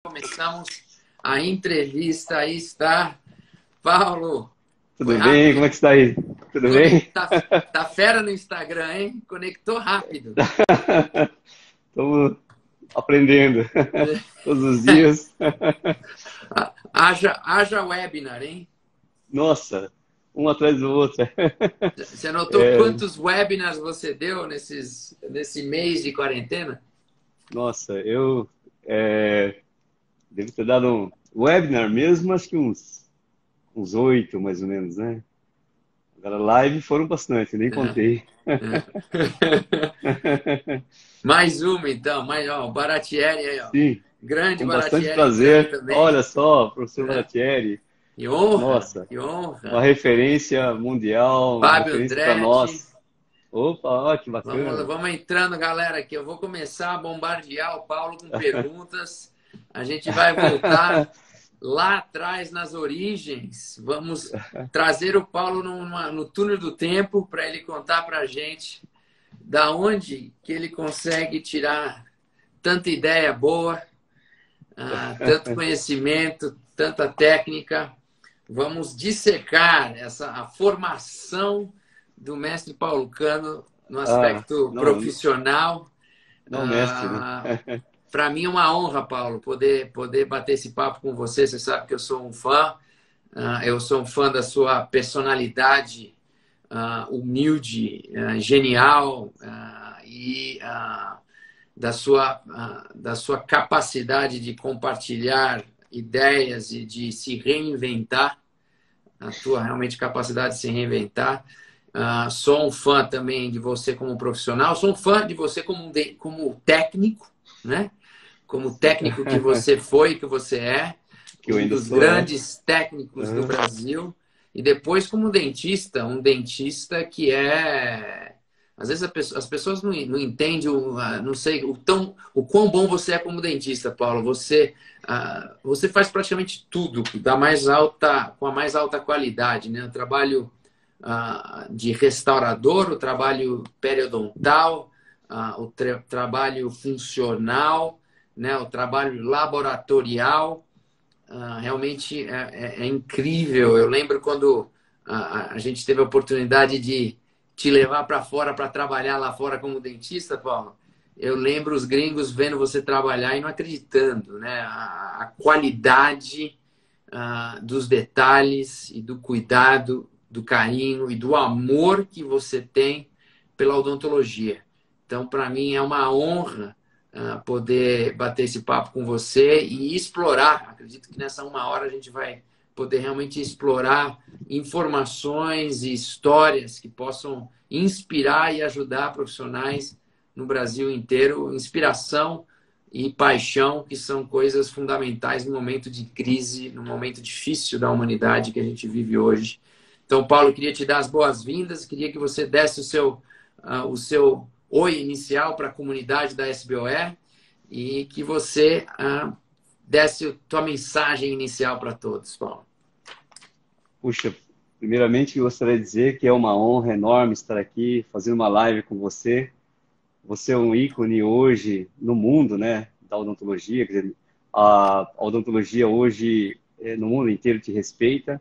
Começamos a entrevista. Aí está, Paulo. Tudo bem? Como é que está aí? Tudo bem? Tá fera no Instagram, hein? Conectou rápido. Estamos aprendendo todos os dias. Haja webinar, hein? Nossa, um atrás do outro. Você notou É, quantos webinars você deu nesse mês de quarentena? nossa, eu devo ter dado um webinar mesmo, acho que uns 8, mais ou menos, né? Agora, live foram bastante, nem É, contei. é. Mais uma, então. O Baratieri aí, ó. Sim, Grande com bastante Baratieri entrando prazer. também. Olha só, professor Né? Baratieri, Que honra, nossa, que uma honra. referência mundial, uma Fábio referência para Andretti. nós. Opa, ó, que Vamos, bacana. vamos entrando, galera, aqui. Eu vou começar a bombardear o Paulo com perguntas. A gente vai voltar lá atrás nas origens. Vamos trazer o Paulo no túnel do tempo para ele contar para a gente da onde que ele consegue tirar tanta ideia boa, tanto conhecimento, tanta técnica. Vamos dissecar a formação do mestre Paulo Cano no Ah, aspecto não, profissional. não mestre, né? Para mim é uma honra, Paulo, poder bater esse papo com você. Você sabe que eu sou um fã. Eu sou um fã da sua personalidade humilde, genial e da sua capacidade de compartilhar ideias e de se reinventar, a tua realmente capacidade de se reinventar. Sou um fã também de você como profissional, sou um fã de você como técnico, né? Como técnico que você foi, que você é, Que eu um ainda dos sou, é. grandes técnicos do Aham. Brasil, e depois como dentista, um dentista que é. Às vezes as pessoas não entendem, não sei, o quão bom você é como dentista, Paulo. Você faz praticamente tudo com a mais alta qualidade, né? O trabalho de restaurador, o trabalho periodontal, trabalho funcional, né? O trabalho laboratorial. Realmente é incrível. Eu lembro quando a gente teve a oportunidade de te levar para fora para trabalhar lá fora como dentista, Paulo. Eu lembro os gringos vendo você trabalhar e não acreditando, né? A qualidade dos detalhes e do cuidado, do carinho e do amor que você tem pela odontologia. Então, para mim, é uma honra poder bater esse papo com você e explorar. Acredito que nessa uma hora a gente vai poder realmente explorar informações e histórias que possam inspirar e ajudar profissionais no Brasil inteiro. Inspiração e paixão, que são coisas fundamentais no momento de crise, no momento difícil da humanidade que a gente vive hoje. Então, Paulo, queria te dar as boas-vindas, queria que você desse o seu oi inicial para a comunidade da SBOE e que você desse a tua mensagem inicial para todos, Paulo. Puxa, primeiramente eu gostaria de dizer que é uma honra enorme estar aqui fazendo uma live com você. Você é um ícone hoje no mundo, né, da odontologia. Quer dizer, a odontologia hoje no mundo inteiro te respeita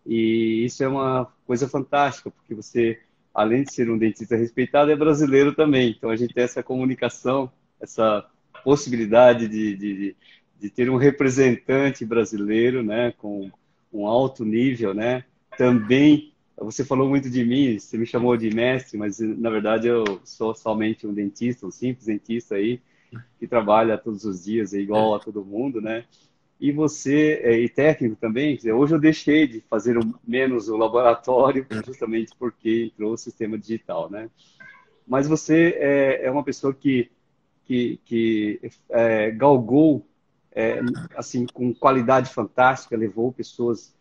e isso é uma coisa fantástica, porque você, além de ser um dentista respeitado, é brasileiro também. Então a gente tem essa comunicação, essa possibilidade de ter um representante brasileiro, né, com um alto nível, né, também. Você falou muito de mim, você me chamou de mestre, mas na verdade eu sou somente um dentista, um simples dentista aí, que trabalha todos os dias, é igual a todo mundo, né? E você, e técnico também, quer dizer, hoje eu deixei de fazer menos o laboratório, justamente porque entrou o sistema digital, né? Mas você é uma pessoa que galgou, é, assim, com qualidade fantástica, levou pessoas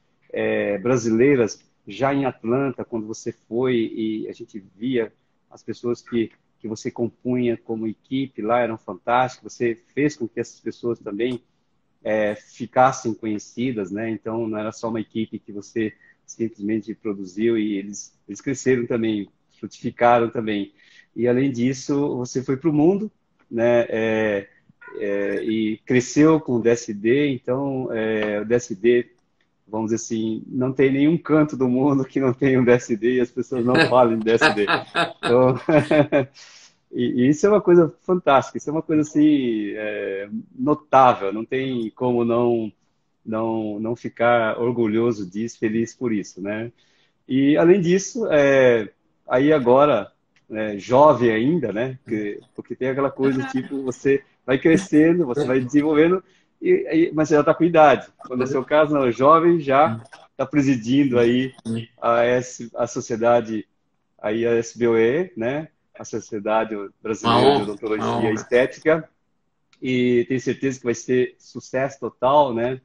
brasileiras já em Atlanta, quando você foi e a gente via as pessoas que você compunha como equipe lá, eram fantásticas, você fez com que essas pessoas também ficassem conhecidas, né? Então, não era só uma equipe que você simplesmente produziu e eles cresceram também, frutificaram também. E, além disso, você foi para o mundo, né? e cresceu com o DSD, então o DSD, vamos dizer assim, não tem nenhum canto do mundo que não tenha um DSD e as pessoas não falem de DSD. Então, e isso é uma coisa fantástica, isso é uma coisa assim, notável, não tem como não ficar orgulhoso disso, feliz por isso, né? E além disso, aí agora, jovem ainda, né? Porque tem aquela coisa tipo, você vai crescendo, você vai desenvolvendo, mas você já está com idade. Quando é seu caso, não, jovem já está presidindo aí a sociedade, aí a SBOE, né? A Sociedade Brasileira de Uma Odontologia honra. Estética, e tenho certeza que vai ser sucesso total, né?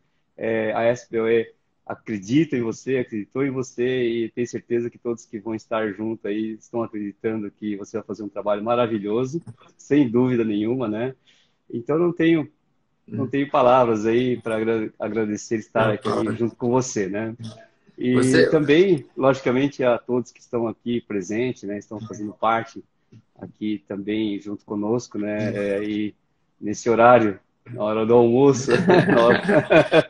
A SBOE acredita em você, acreditou em você e tenho certeza que todos que vão estar junto aí estão acreditando que você vai fazer um trabalho maravilhoso, sem dúvida nenhuma, né? Então não tenho palavras aí para agradecer estar aqui junto com você, né? E Você, também, logicamente, a todos que estão aqui presentes, né? Estão fazendo parte aqui também junto conosco, né? E nesse horário, na hora do almoço, na hora...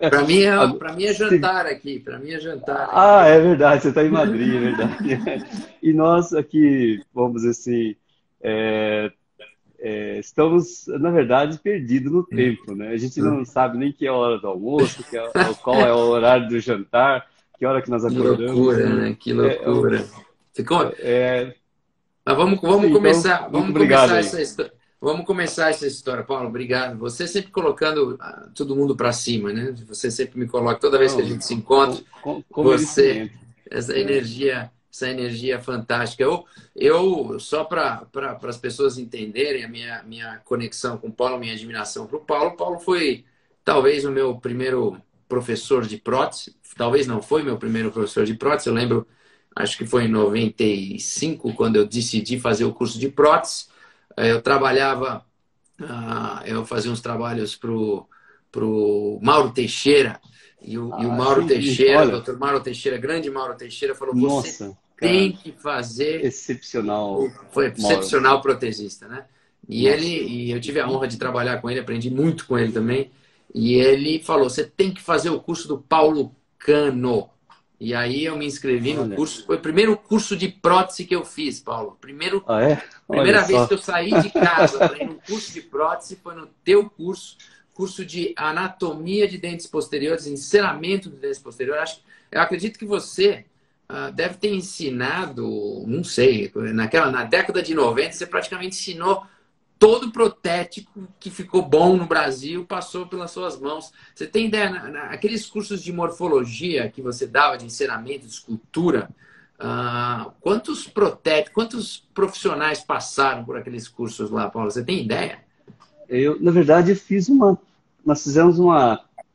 para mim é jantar aqui, para mim é jantar Ah, aqui. é verdade, você está em Madrid, é verdade. E nós aqui, vamos dizer assim, é, estamos, na verdade, perdidos no tempo, né? A gente não sabe nem que é a hora do almoço, qual é o horário do jantar, que hora que nós Que acordamos loucura, e né? Que é, é, loucura. Ficou... Mas sim, então, muito vamos obrigado começar aí. essa história. Vamos começar essa história, Paulo. Obrigado. Você sempre colocando todo mundo para cima, né? Você sempre me coloca, toda vez que a Não, gente se encontra, com você, merecimento. É, essa energia fantástica. Eu só para as pessoas entenderem a minha conexão com o Paulo, minha admiração para o Paulo. Paulo foi talvez o meu primeiro professor de prótese. Talvez não foi meu primeiro professor de prótese. Eu lembro, acho que foi em 95, quando eu decidi fazer o curso de prótese. Eu trabalhava, eu fazia uns trabalhos pro Mauro Teixeira, e o Mauro sim, Teixeira, o olha, doutor Mauro Teixeira, grande Mauro Teixeira, falou: você nossa, tem cara, que fazer. excepcional, Foi Mauro. excepcional protesista, né? Nossa. E eu tive a honra de trabalhar com ele, aprendi muito com ele também. E ele falou: você tem que fazer o curso do Paulo Cano. E aí eu me inscrevi no Olha. curso. Foi o primeiro curso de prótese que eu fiz, Paulo. Ah, é? Olha Primeira vez que só. eu saí de casa para ir num curso de prótese foi no teu curso de anatomia de dentes posteriores, enceramento de dentes posteriores. Eu acredito que você deve ter ensinado, não sei, na década de 90 você praticamente ensinou todo protético que ficou bom no Brasil, passou pelas suas mãos. Você tem ideia, aqueles cursos de morfologia que você dava, de enceramento, de escultura, quantos profissionais passaram por aqueles cursos lá, Paulo? Você tem ideia? Na verdade, nós fizemos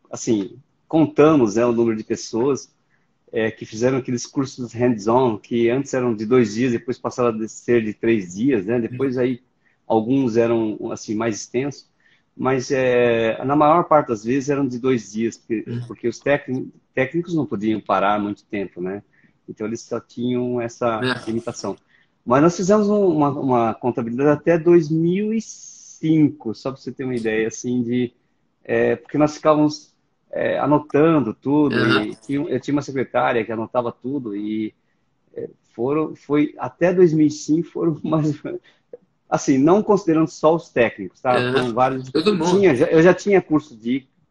assim, contamos, né, o número de pessoas que fizeram aqueles cursos hands-on, que antes eram de 2 dias, depois passaram a ser de 3 dias, né? Depois aí alguns eram assim mais extensos, mas na maior parte das vezes eram de 2 dias, porque os técnicos não podiam parar muito tempo, né? Então eles só tinham essa É. limitação. Mas nós fizemos uma contabilidade até 2005, só para você ter uma ideia, assim, porque nós ficávamos anotando tudo, Aham. e eu tinha uma secretária que anotava tudo, e foi até 2005, foram mais, assim, não considerando só os técnicos, tá? Aham. Foram vários, Todo mundo. eu já tinha curso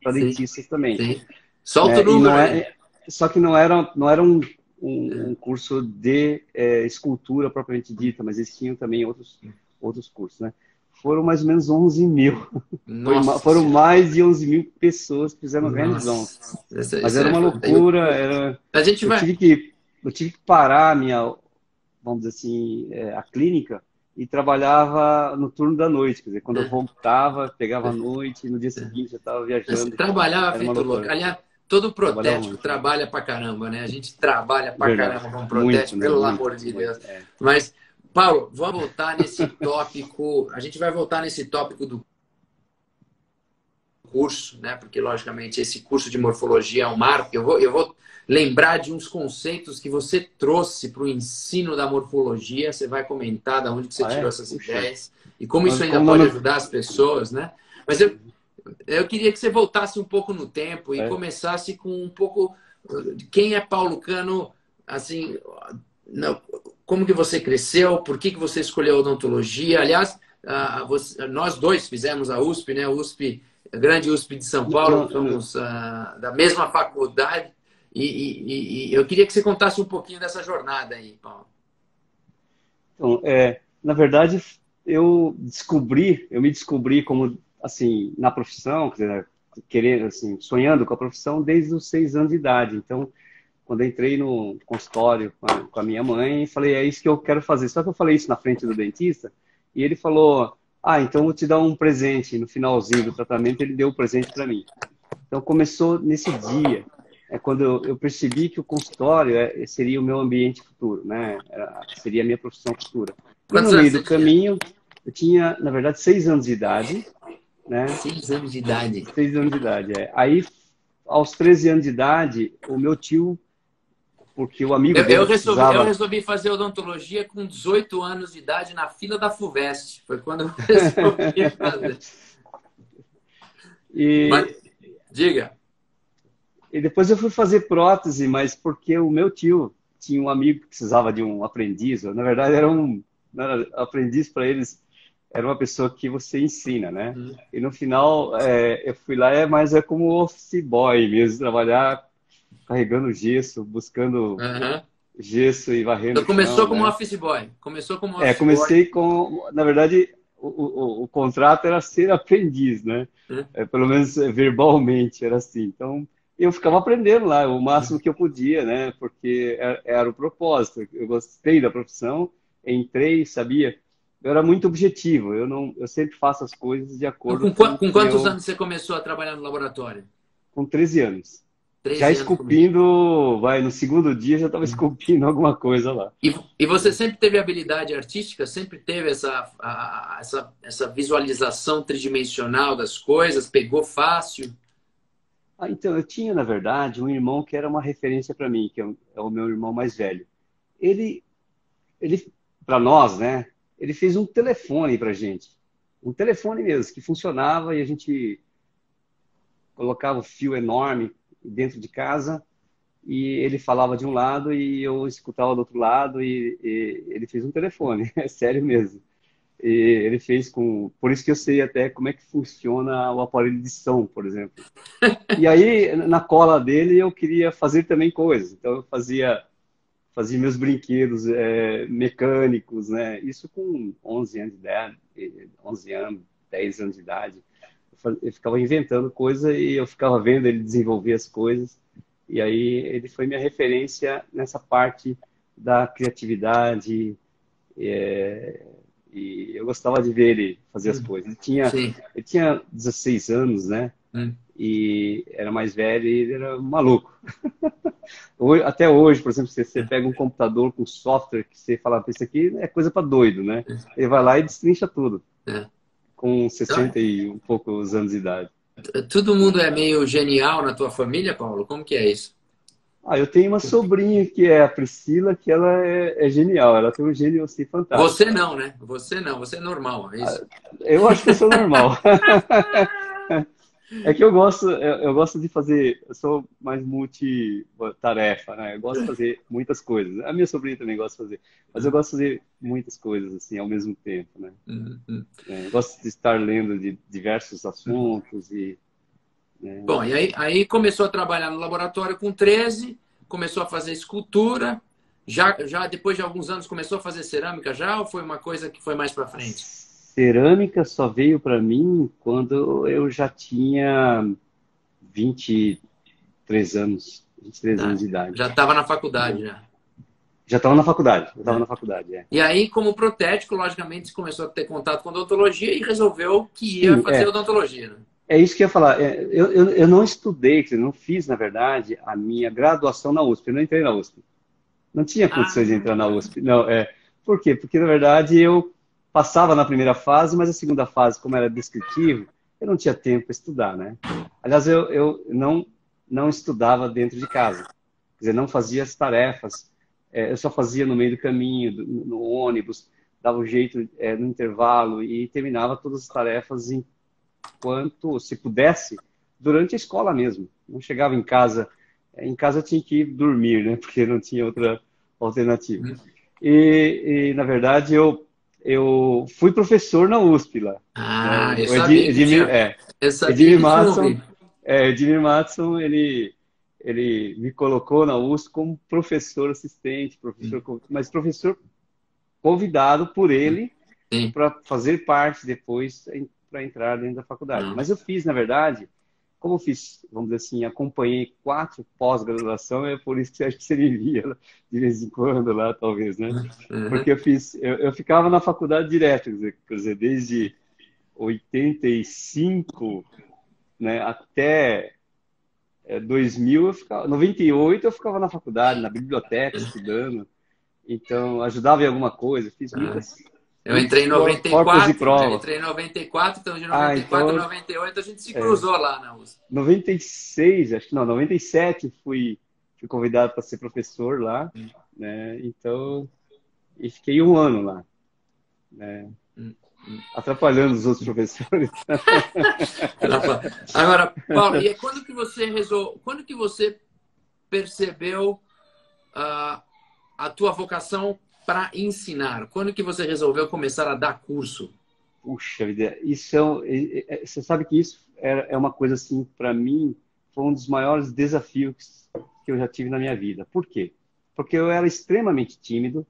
para Sim, dentistas também, sim. Solta o né? E número aí. só que não era um curso de escultura propriamente dita, mas eles tinham também outros cursos, né? Foram mais ou menos 11 mil. Nossa Foram Senhora. mais de 11 mil pessoas que fizeram hands-on. Nossa. Mas Isso era é uma fantástico. loucura. A gente Eu vai. tive que parar vamos dizer assim, a clínica e trabalhava no turno da noite. Quer dizer, quando eu voltava, pegava a noite e no dia seguinte eu estava Você viajando. trabalhava Era uma feito louco. loucura. Aliás, todo Trabalhava protético muito. trabalha pra caramba, né? A gente trabalha pra Verdade. caramba com Muito, protético, né? pelo Muito, amor de muito. Deus. Mas, Paulo, vamos voltar nesse tópico. A gente vai voltar nesse tópico do curso, né? Porque, logicamente, esse curso de morfologia é um marco. Eu vou lembrar de uns conceitos que você trouxe para o ensino da morfologia. Você vai comentar de onde que você Ah, tirou é? essas Puxa. ideias e como isso ainda Como pode nós ajudar as pessoas, né? Mas eu queria que você voltasse um pouco no tempo e É. começasse com um pouco de quem é Paulo Cano, assim, como que você cresceu, por que você escolheu odontologia. Aliás, nós dois fizemos a USP, né? A USP, a grande USP de São Paulo, somos da mesma faculdade. E eu queria que você contasse um pouquinho dessa jornada aí, Paulo. Então, na verdade, eu me descobri como, assim, na profissão, quer dizer, querendo, assim, sonhando com a profissão desde os 6 anos de idade. Então, quando eu entrei no consultório com a minha mãe, falei, é isso que eu quero fazer. Só que eu falei isso na frente do dentista, e ele falou, então eu vou te dar um presente. No finalzinho do tratamento, ele deu o presente para mim. Então, começou nesse dia, quando eu percebi que o consultório seria o meu ambiente futuro, né? Seria a minha profissão futura. E no Quantos anos meio do você tinha? caminho, eu tinha, na verdade, 6 anos de idade, né? 6 anos de idade. 6 anos de idade, Aí, aos 13 anos de idade, o meu tio, porque o amigo Eu, dele eu resolvi, eu precisava... resolvi fazer odontologia com 18 anos de idade na fila da FUVEST. Foi quando eu resolvi fazer. Mas, E, diga. e depois eu fui fazer prótese, mas porque o meu tio tinha um amigo que precisava de um aprendiz. Na verdade, não era aprendiz para eles, era uma pessoa que você ensina, né? E no final, eu fui lá, mas é como office boy mesmo, trabalhar carregando gesso, buscando Uhum. gesso e varrendo Então o chão, começou como né? office boy. Começou como office boy. Comecei com, na verdade, o contrato era ser aprendiz, né? Né? Pelo menos verbalmente era assim. Então, eu ficava aprendendo lá o máximo que eu podia, né? Porque era o propósito. Eu gostei da profissão, entrei, sabia. Eu era muito objetivo. Eu sempre faço as coisas de Então, acordo com, com o com que quantos eu, anos você começou a trabalhar no laboratório? com 13 anos. Já 13 anos comigo. esculpindo, no segundo dia já estava esculpindo alguma coisa lá. E você sempre teve habilidade artística? Sempre teve essa visualização tridimensional das coisas? Pegou fácil? Então, eu tinha, na verdade, um irmão que era uma referência para mim, que é o meu irmão mais velho. Ele, ele para nós, né? Ele fez um telefone para gente. Um telefone mesmo, que funcionava e a gente colocava o fio enorme dentro de casa e ele falava de um lado e eu escutava do outro lado e ele fez um telefone, é sério mesmo. E ele fez com... Por isso que eu sei até como é que funciona o aparelho de som, por exemplo. E aí, na cola dele, eu queria fazer também coisas. Então, eu fazia meus brinquedos mecânicos, né? Isso com 11 anos de idade, 11 anos, 10 anos de idade. Eu ficava inventando coisa e eu ficava vendo ele desenvolver as coisas. E aí, ele foi minha referência nessa parte da criatividade. E eu gostava de ver ele fazer as coisas. Sim. Ele tinha 16 anos, né? E era mais velho e ele era maluco. Até hoje, por exemplo, você pega um computador com software que você fala, isso aqui é coisa para doido, né? Ele vai lá e destrincha tudo, É. com Então, 60 e um poucos anos de idade. todo mundo é meio genial na tua família, Paulo? Como que é isso? Eu tenho uma sobrinha que é a Priscila, que ela é genial, ela tem um gênio assim Você fantástico. não, né? Você não, você é normal, é isso? Eu acho que eu sou normal. É que eu gosto de fazer, eu sou mais multitarefa, né? Eu gosto de fazer muitas coisas. A minha sobrinha também gosta de fazer, mas eu gosto de fazer muitas coisas assim ao mesmo tempo, né? Eu gosto de estar lendo de diversos assuntos e Bom, e aí começou a trabalhar no laboratório com 13, começou a fazer escultura. Já depois de alguns anos começou a fazer cerâmica já ou foi uma coisa que foi mais para a frente? cerâmica só veio para mim quando eu já tinha 23 anos, 23 Tá. anos de idade. Já estava na faculdade já. Já estava na faculdade, já estava Né? na faculdade, E aí, como protético, logicamente, você começou a ter contato com odontologia e resolveu que ia Sim, fazer odontologia. Né? é isso que eu ia falar. Eu não estudei, quer dizer, não fiz, na verdade, a minha graduação na USP. Eu não entrei na USP. Não tinha condições de Ah, entrar na USP. Não, Por quê? Porque, na verdade, eu passava na primeira fase, mas a segunda fase, como era descritivo, eu não tinha tempo para estudar, né? Aliás, eu não estudava dentro de casa. Quer dizer, não fazia as tarefas. Eu só fazia no meio do caminho, no ônibus, dava um jeito no intervalo e terminava todas as tarefas quanto, se pudesse, durante a escola mesmo. Não chegava em casa eu tinha que ir dormir, né? Porque não tinha outra alternativa. Hum. Na verdade, eu fui professor na USP lá, né? Ah, eu sabia que tinha. Eu sabia Edmir que tinha Matson, ouvido. Edmir Matson, ele me colocou na USP como professor assistente, Hum, mas professor convidado por hum. ele Sim. para fazer parte depois para entrar dentro da faculdade. Ah, Mas eu fiz, na verdade, como eu fiz, vamos dizer assim, acompanhei 4 pós-graduação, é por isso que acho que você me via de vez em quando lá, talvez, né? uhum. Porque eu ficava na faculdade direto, quer dizer, desde 85, né, até 2000, 98 eu ficava na faculdade, na biblioteca, estudando. Então, ajudava em alguma coisa, fiz Ah. Eu entrei muitos em corpos de 94, eu prova. entrei em 94, então de Ah, 94 a então, 98 a gente se é, cruzou lá na USP. 96, acho que não, 97 fui convidado para ser professor lá, né? Então, e fiquei um ano lá, né? Hum, hum. Atrapalhando os outros professores. Agora, Paulo, e quando que você quando que você percebeu a tua vocação para ensinar? Quando que você resolveu começar a dar curso? Puxa vida, isso você sabe que isso é uma coisa assim, para mim, foi um dos maiores desafios que eu já tive na minha vida. Por quê? Porque eu era extremamente tímido,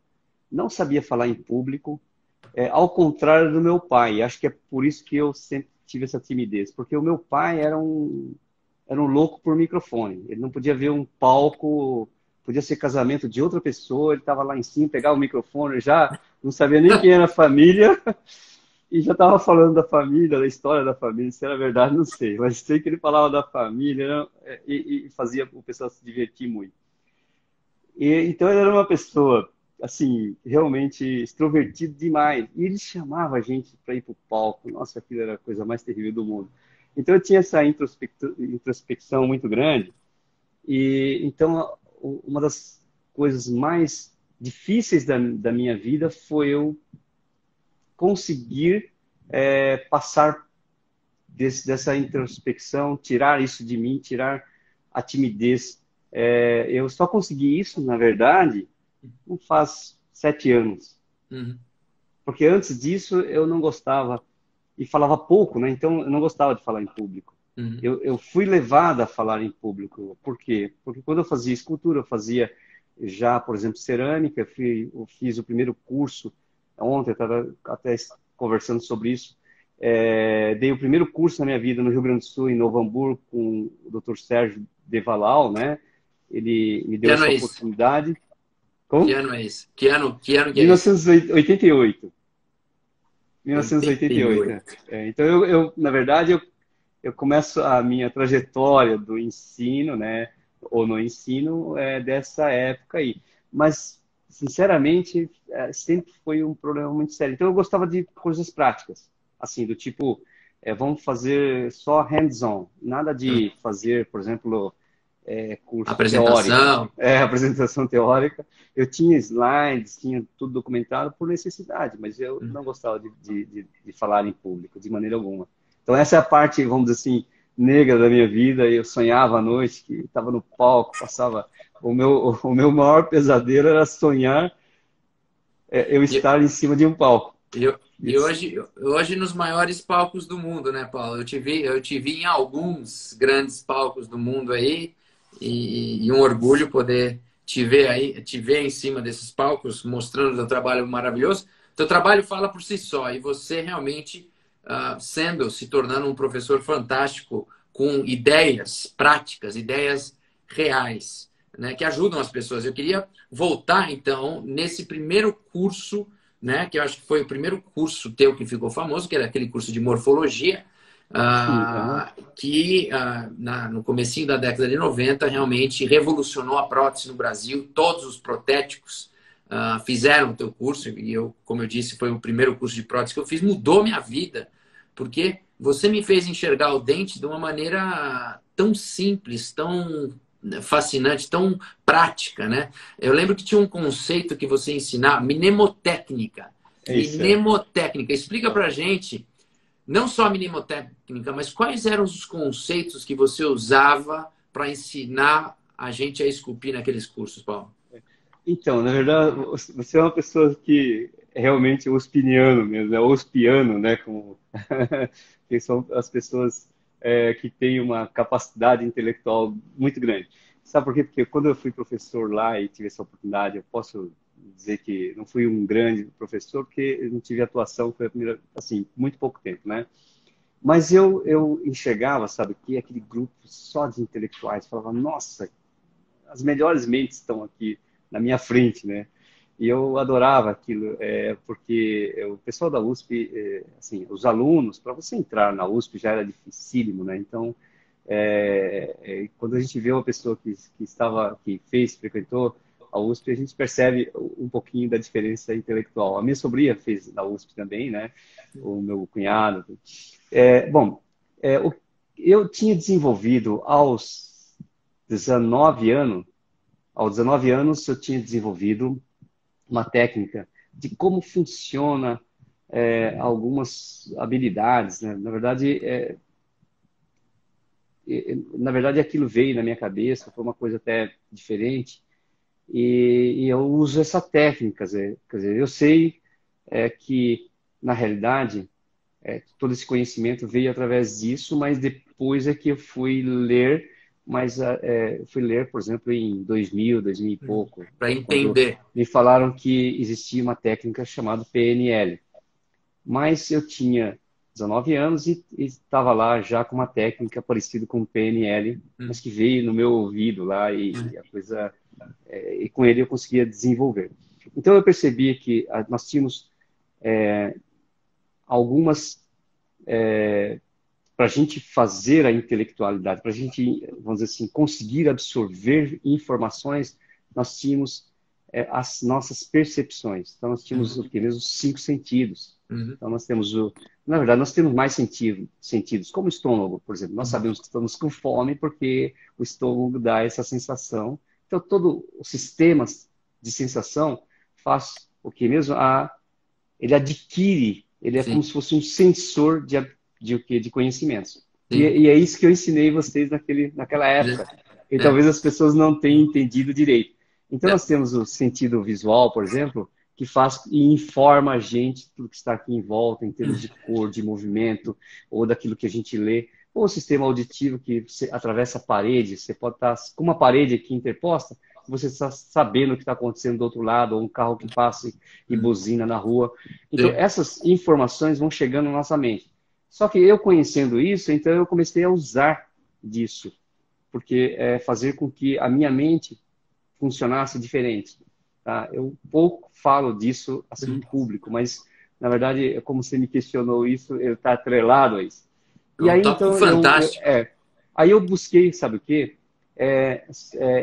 não sabia falar em público, ao contrário do meu pai. Acho que é por isso que eu sempre tive essa timidez, porque o meu pai era um louco por microfone. Ele não podia ver um palco, podia ser casamento de outra pessoa, ele estava lá em cima, pegava o microfone, já não sabia nem quem era a família. E já estava falando da família, da história da família, se era verdade, não sei. Mas sei que ele falava da família, né, e fazia o pessoal se divertir muito. Então ele era uma pessoa, assim, realmente extrovertido demais. E ele chamava a gente para ir para o palco. Nossa, aquilo era a coisa mais terrível do mundo. Então eu tinha essa introspecção muito grande. E então uma das coisas mais difíceis da minha vida foi eu conseguir passar dessa introspecção, tirar isso de mim, tirar a timidez. Eu só consegui isso, na verdade, não faz 7 anos. Uhum, Porque antes disso eu não gostava e falava pouco, né? Então eu não gostava de falar em público. uhum. Eu fui levado a falar em público. Por quê? Porque quando eu fazia escultura, eu fazia já, por exemplo, cerâmica, eu fiz o primeiro curso. Ontem eu estava até conversando sobre isso. Dei o primeiro curso na minha vida no Rio Grande do Sul, em Novo Hamburgo, com o Dr. Sérgio Devalau, né? Ele me Que deu ano essa é isso? oportunidade. Que Como? ano é esse? Que ano que é esse? 1988. 1988. 88. Então, na verdade, eu começo a minha trajetória do ensino, né, ou no ensino, dessa época aí. Mas, sinceramente, sempre foi um problema muito sério. Então, eu gostava de coisas práticas, assim, do tipo, vamos fazer só hands-on, nada de fazer, por exemplo, curso teórico, Apresentação. apresentação teórica. Eu tinha slides, tinha tudo documentado por necessidade, mas eu Hum. não gostava de falar em público, de maneira alguma. Então, essa é a parte, vamos dizer assim, negra da minha vida. Eu sonhava à noite que estava no palco, passava. O meu maior pesadelo era sonhar eu E, estar em cima de um palco. e Isso. hoje nos maiores palcos do mundo, né, Paulo? Eu te vi em alguns grandes palcos do mundo aí e um orgulho poder te ver aí, te ver em cima desses palcos, mostrando o teu trabalho maravilhoso. Teu trabalho fala por si só e você realmente se tornando um professor fantástico com ideias práticas, ideias reais, né, que ajudam as pessoas. Eu queria voltar então nesse primeiro curso, né, que eu acho que foi o primeiro curso teu que ficou famoso, que era aquele curso de morfologia, Sim, aham. que no comecinho da década de 90 realmente revolucionou a prótese no Brasil. Todos os protéticos fizeram o teu curso, e eu, como eu disse, foi o primeiro curso de prótese que eu fiz, mudou minha vida, porque você me fez enxergar o dente de uma maneira tão simples, tão fascinante, tão prática, né? Eu lembro que tinha um conceito que você ensinava, mnemotécnica. É isso, é. Mnemotécnica. Explica pra gente não só a mnemotécnica, mas quais eram os conceitos que você usava para ensinar a gente a esculpir naqueles cursos, Paulo? Então, na verdade, você é uma pessoa que é realmente uspiniano mesmo, é uspiano, né? Como que são as pessoas que têm uma capacidade intelectual muito grande. Sabe por quê? Porque quando eu fui professor lá e tive essa oportunidade, eu posso dizer que não fui um grande professor, porque eu não tive atuação, foi a primeira, assim, muito pouco tempo, né? Mas eu enxergava, sabe, que aquele grupo só de intelectuais falava, nossa, as melhores mentes estão aqui na minha frente, né? E eu adorava aquilo, porque o pessoal da USP, assim, os alunos, para você entrar na USP já era dificílimo, né? Então, quando a gente vê uma pessoa que frequentou a USP, a gente percebe um pouquinho da diferença intelectual. A minha sobrinha fez na USP também, né? O meu cunhado. Bom, eu tinha desenvolvido aos 19 anos, eu tinha desenvolvido uma técnica de como funciona algumas habilidades, né? Na verdade, aquilo veio na minha cabeça, foi uma coisa até diferente, e eu uso essa técnica. Quer dizer, eu sei que, na realidade, todo esse conhecimento veio através disso, mas depois é que eu fui ler, fui ler, por exemplo, em 2000 e pouco, Para quando entender. me falaram que existia uma técnica chamada PNL. Mas eu tinha 19 anos e estava lá já com uma técnica parecida com o PNL, mas que veio no meu ouvido lá e a coisa e com ele eu conseguia desenvolver. Então eu percebi que nós tínhamos algumas para a gente fazer a intelectualidade, para a gente, vamos dizer assim, conseguir absorver informações, nós tínhamos as nossas percepções. Então, nós tínhamos o quê? Mesmo os 5 sentidos. Então, nós temos na verdade, nós temos mais sentidos, como o estômago, por exemplo. Nós sabemos que estamos com fome porque o estômago dá essa sensação. Então, todo o sistema de sensação faz o que mesmo? Ele adquire, ele é como Sim. se fosse um sensor de o quê? De conhecimentos. Sim. E é isso que eu ensinei vocês naquela época. E É. talvez as pessoas não tenham entendido direito. Então, É. nós temos o sentido visual, por exemplo, que faz e informa a gente tudo que está aqui em volta, em termos de cor, de movimento, ou daquilo que a gente lê. Ou o sistema auditivo, que você atravessa a parede, você pode estar com uma parede aqui interposta, você está sabendo o que está acontecendo do outro lado, ou um carro que passa e buzina na rua. Então, Sim. essas informações vão chegando na nossa mente. Só que eu conhecendo isso, então eu comecei a usar disso, porque fazer com que a minha mente funcionasse diferente. Tá? Eu pouco falo disso assim em público, mas na verdade, como você me questionou isso, ele está atrelado a isso. É E um aí tópico então fantástico. aí eu busquei, sabe o quê?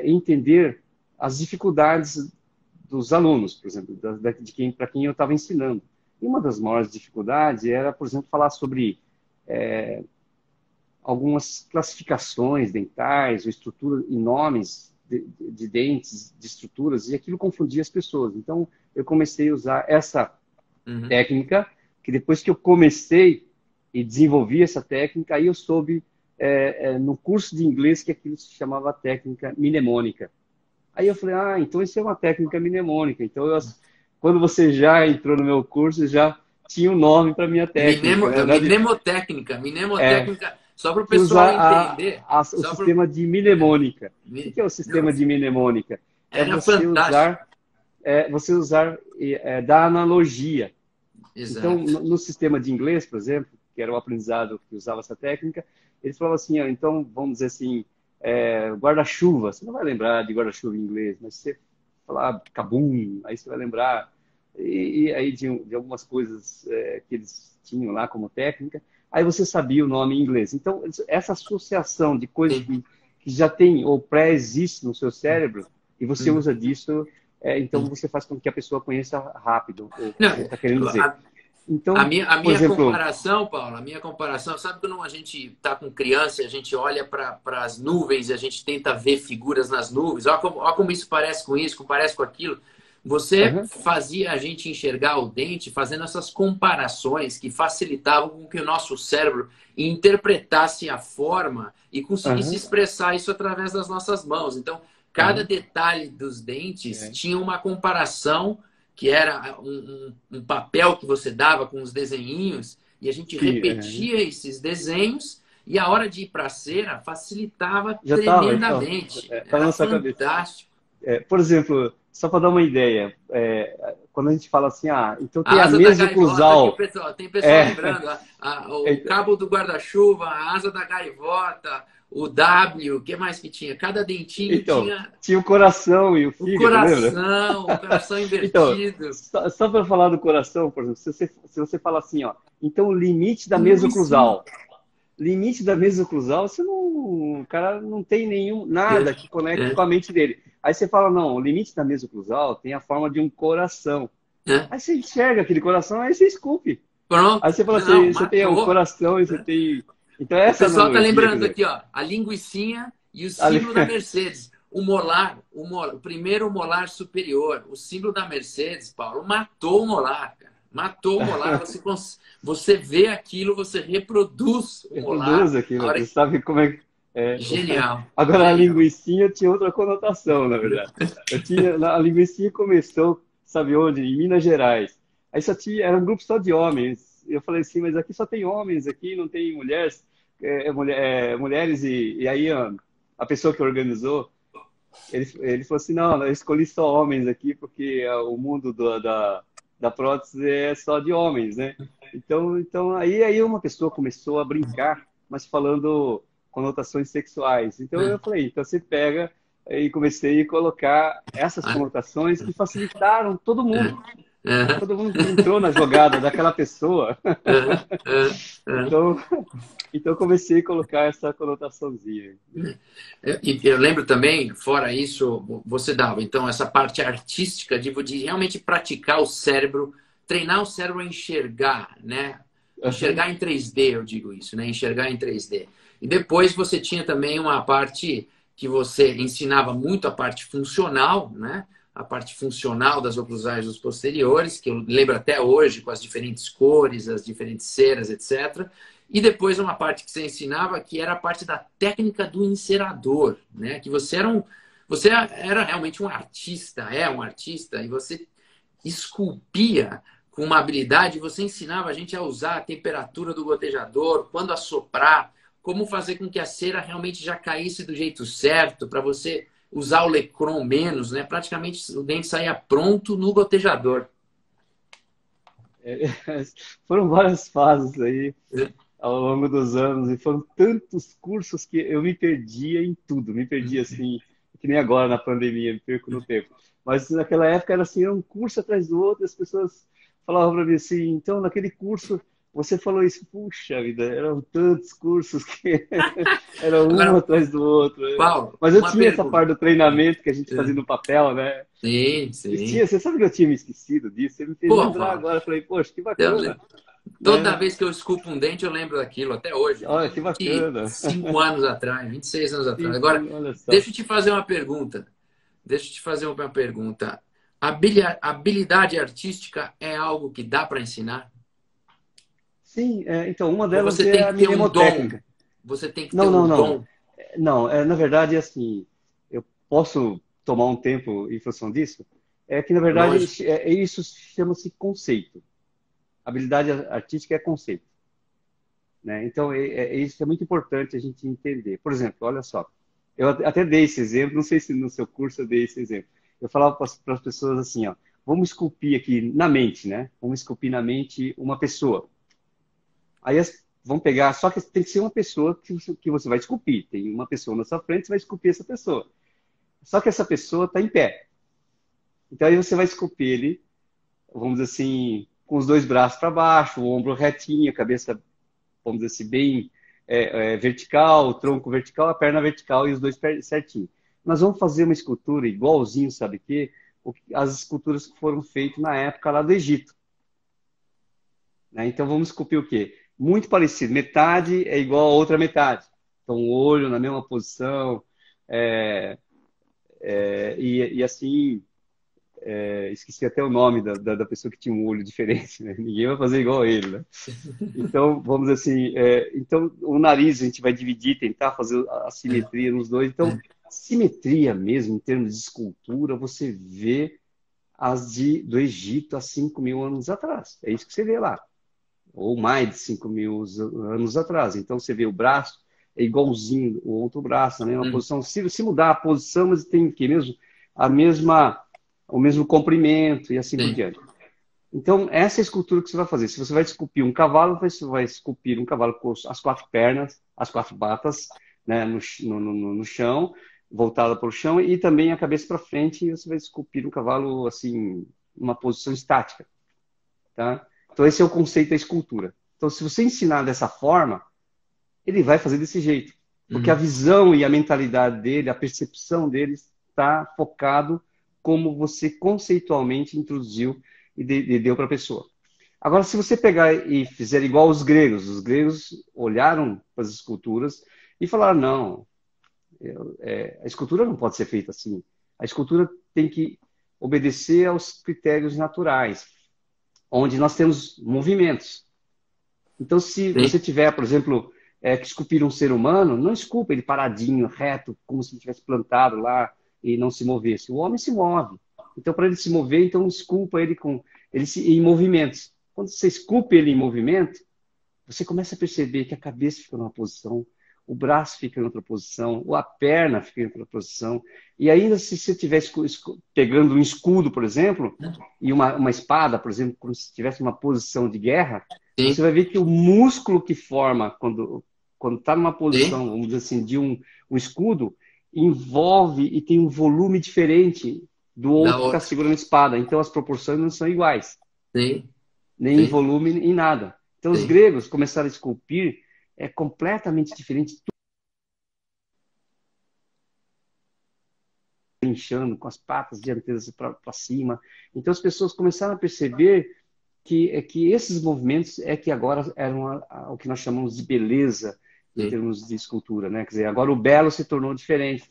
Entender as dificuldades dos alunos, por exemplo, para quem eu estava ensinando. E uma das maiores dificuldades era, por exemplo, falar sobre algumas classificações dentais, ou estruturas e nomes de dentes, de estruturas, e aquilo confundia as pessoas. Então, eu comecei a usar essa técnica, que depois que eu comecei e desenvolvi essa técnica, aí eu soube, no curso de inglês, que aquilo se chamava técnica mnemônica. Aí eu falei, então isso é uma técnica mnemônica. Então, quando você já entrou no meu curso, já tinha um nome para minha técnica. Na verdade, Mnemotécnica. é, Mnemotécnica, só para o que pessoal usar entender. o Só pro... sistema de mnemônica. O que é o Não, sistema de mnemônica? É era fantástico. você usar da analogia. Então, Exato. no sistema de inglês, por exemplo, que era o aprendizado que usava essa técnica, eles falavam assim, então, vamos dizer assim, guarda-chuva. Você não vai lembrar de guarda-chuva em inglês, mas você falar kabum, aí você vai lembrar. E aí de algumas coisas que eles tinham lá como técnica, aí você sabia o nome em inglês. Então, essa associação de coisas Sim. que já tem ou pré-existe no seu cérebro, e você usa disso, então Sim. você faz com que a pessoa conheça rápido o que Não, você está querendo dizer. a, Então, a por minha exemplo, comparação, Paulo, a minha comparação, sabe quando a gente está com criança e a gente olha para as nuvens e a gente tenta ver figuras nas nuvens? Olha como isso parece com isso, parece com aquilo. você Aham, fazia a gente enxergar o dente fazendo essas comparações que facilitavam com que o nosso cérebro interpretasse a forma e conseguisse aham, expressar isso através das nossas mãos. Então, cada aham. detalhe dos dentes É. tinha uma comparação que era um papel que você dava com os desenhinhos e a gente Sim, aham. repetia esses desenhos e a hora de ir para a cera facilitava Já estava, então, tremendamente. estava Era na sua cabeça. fantástico. Por exemplo, só para dar uma ideia, quando a gente fala assim, então tem A a asa da mesa gaivota, que o oclusal, pessoal, tem pessoal é, lembrando, o é, cabo do guarda-chuva, a asa da gaivota, o W, o que mais que tinha? Cada dentinho então, tinha tinha o coração e o fígado, lembra? o coração Então, invertido. só para falar do coração, por exemplo, se você fala assim, então o limite da mesa Linguicinha. oclusal, limite da mesa oclusal, o cara não tem nada que É, conecte com é, a mente dele. Aí você fala, não, o limite da mesa oclusal tem a forma de um coração. é. Aí você enxerga aquele coração, aí você esculpe. Aí Pronto. você fala Não, assim, você tem o matou. coração e você tem. Então, O essa pessoal tá analogia, quer lembrando dizer, aqui, ó, a linguicinha e o ali- símbolo da Mercedes. O primeiro molar superior, o símbolo da Mercedes, Paulo, matou o molar, cara. Matou o molar. Você vê aquilo, você reproduz o molar. reproduz A aquilo, hora você que... sabe como é. é. Genial, Agora, a genial. linguicinha tinha outra conotação, na verdade. A linguicinha começou, sabe onde? Em Minas Gerais. Aí só tinha, era um grupo só de homens. Eu falei assim, mas aqui só tem homens, aqui não tem mulheres, mulheres, e aí a pessoa que organizou. Ele falou assim, não, eu escolhi só homens aqui porque o mundo da prótese é só de homens, né? Então aí uma pessoa começou a brincar, mas falando conotações sexuais. Então eu falei, então você pega e comecei a colocar essas Ah, conotações que facilitaram todo mundo. ah, Todo mundo que entrou na jogada daquela pessoa. ah, ah, ah. Então, então comecei a colocar essa conotaçãozinha. E eu lembro também, fora isso, você dava então essa parte artística de realmente praticar o cérebro, treinar o cérebro a enxergar, né? Aham. Enxergar em 3D, eu digo isso, né? Enxergar em 3D. E depois você tinha também uma parte que você ensinava muito a parte funcional, né? A parte funcional das oclusais dos posteriores, que eu lembro até hoje, com as diferentes cores, as diferentes ceras, etc. E depois uma parte que você ensinava, que era a parte da técnica do encerador, né? Que você era realmente um artista, é um artista, e você esculpia com uma habilidade, você ensinava a gente a usar a temperatura do gotejador, quando assoprar, como fazer com que a cera realmente já caísse do jeito certo, para você usar o lecron menos, né? Praticamente o dente saía pronto no gotejador. É, foram várias fases aí ao longo dos anos e foram tantos cursos que eu me perdia em tudo, me perdia assim, que nem agora na pandemia, me perco no tempo. Mas naquela época era assim, era um curso atrás do outro, as pessoas falavam para mim assim, então naquele curso você falou isso, puxa vida, eram tantos cursos que era um Agora, atrás do outro. Paulo, Mas eu uma tinha essa pergunta. parte do treinamento que a gente fazia no papel, né? Sim, E sim. você sabe que eu tinha me esquecido disso? Você me fez Pô, lembrar Paulo, agora. Eu falei, poxa, que eu bacana, toda né? vez que eu esculpo um dente, eu lembro daquilo, até hoje. Olha, que vinte e bacana. cinco anos atrás, 26 anos atrás. Sim, Agora, sim, olha só. deixa eu te fazer uma pergunta. Deixa eu te fazer uma pergunta. Habilidade artística é algo que dá para ensinar? Sim, então, uma Ou delas você é tem a que ter um dom? mnemotécnica. Você tem que ter Não, um não, não. dom? Não, na verdade, assim, eu posso tomar um tempo em função disso? É que, na verdade, Lógico. isso chama-se conceito. Habilidade artística é conceito, né? Então, isso é muito importante a gente entender. Por exemplo, olha só, eu até dei esse exemplo, não sei se no seu curso eu dei esse exemplo. Eu falava para as pessoas assim, ó, vamos esculpir aqui na mente, né? Vamos esculpir na mente uma pessoa. Aí vão pegar, só que tem que ser uma pessoa que você vai esculpir. Tem uma pessoa na sua frente, você vai esculpir essa pessoa. Só que essa pessoa está em pé. Então aí você vai esculpir ele, vamos dizer assim, com os dois braços para baixo, o ombro retinho, a cabeça, vamos dizer assim, bem vertical, o tronco vertical, a perna vertical e os dois pés certinho. Nós vamos fazer uma escultura igualzinho, sabe o quê? As esculturas que foram feitas na época lá do Egito. Né? Então vamos esculpir o quê? Muito parecido. Metade é igual a outra metade. Então o olho na mesma posição, e assim esqueci até o nome da pessoa que tinha um olho diferente, né? Ninguém vai fazer igual a ele, né? Então, vamos dizer assim, então o nariz a gente vai dividir, tentar fazer a simetria nos dois. Então, simetria mesmo, em termos de escultura, você vê do Egito há 5.000 anos atrás. É isso que você vê lá. Ou mais de 5.000 anos atrás. Então, você vê o braço, é igualzinho o outro braço, né? Uma posição. Se mudar a posição, mas tem o quê mesmo? O mesmo comprimento e assim por diante. Então, essa é a escultura que você vai fazer. Se você vai esculpir um cavalo, você vai esculpir um cavalo com as 4 pernas, as 4 patas, né, no chão, voltada para o chão, e também a cabeça para frente, e você vai esculpir um cavalo, assim, numa posição estática. Tá? Então, esse é o conceito da escultura. Então, se você ensinar dessa forma, ele vai fazer desse jeito. Porque a visão e a mentalidade dele, a percepção dele está focado como você conceitualmente introduziu e deu para a pessoa. Agora, se você pegar e fizer igual os gregos olharam para as esculturas e falaram, não, a escultura não pode ser feita assim. A escultura tem que obedecer aos critérios naturais, onde nós temos movimentos. Então, se você tiver, por exemplo, que esculpir um ser humano, não esculpa ele paradinho, reto, como se ele tivesse plantado lá e não se movesse. O homem se move. Então, para ele se mover, então esculpa ele em movimentos. Quando você esculpe ele em movimento, você começa a perceber que a cabeça fica numa posição, o braço fica em outra posição, ou a perna fica em outra posição. E ainda se você estivesse pegando um escudo, por exemplo, e uma espada, por exemplo, como se estivesse uma posição de guerra, você vai ver que o músculo que forma quando está numa posição, vamos dizer assim, de um escudo, envolve e tem um volume diferente do outro que está segurando a espada. Então, as proporções não são iguais. Nem em volume, em nada. Então, os gregos começaram a esculpir completamente diferente. Inchando, com as patas dianteiras para cima. Então, as pessoas começaram a perceber que esses movimentos que agora eram o que nós chamamos de beleza em termos de escultura, né? Quer dizer, agora o belo se tornou diferente.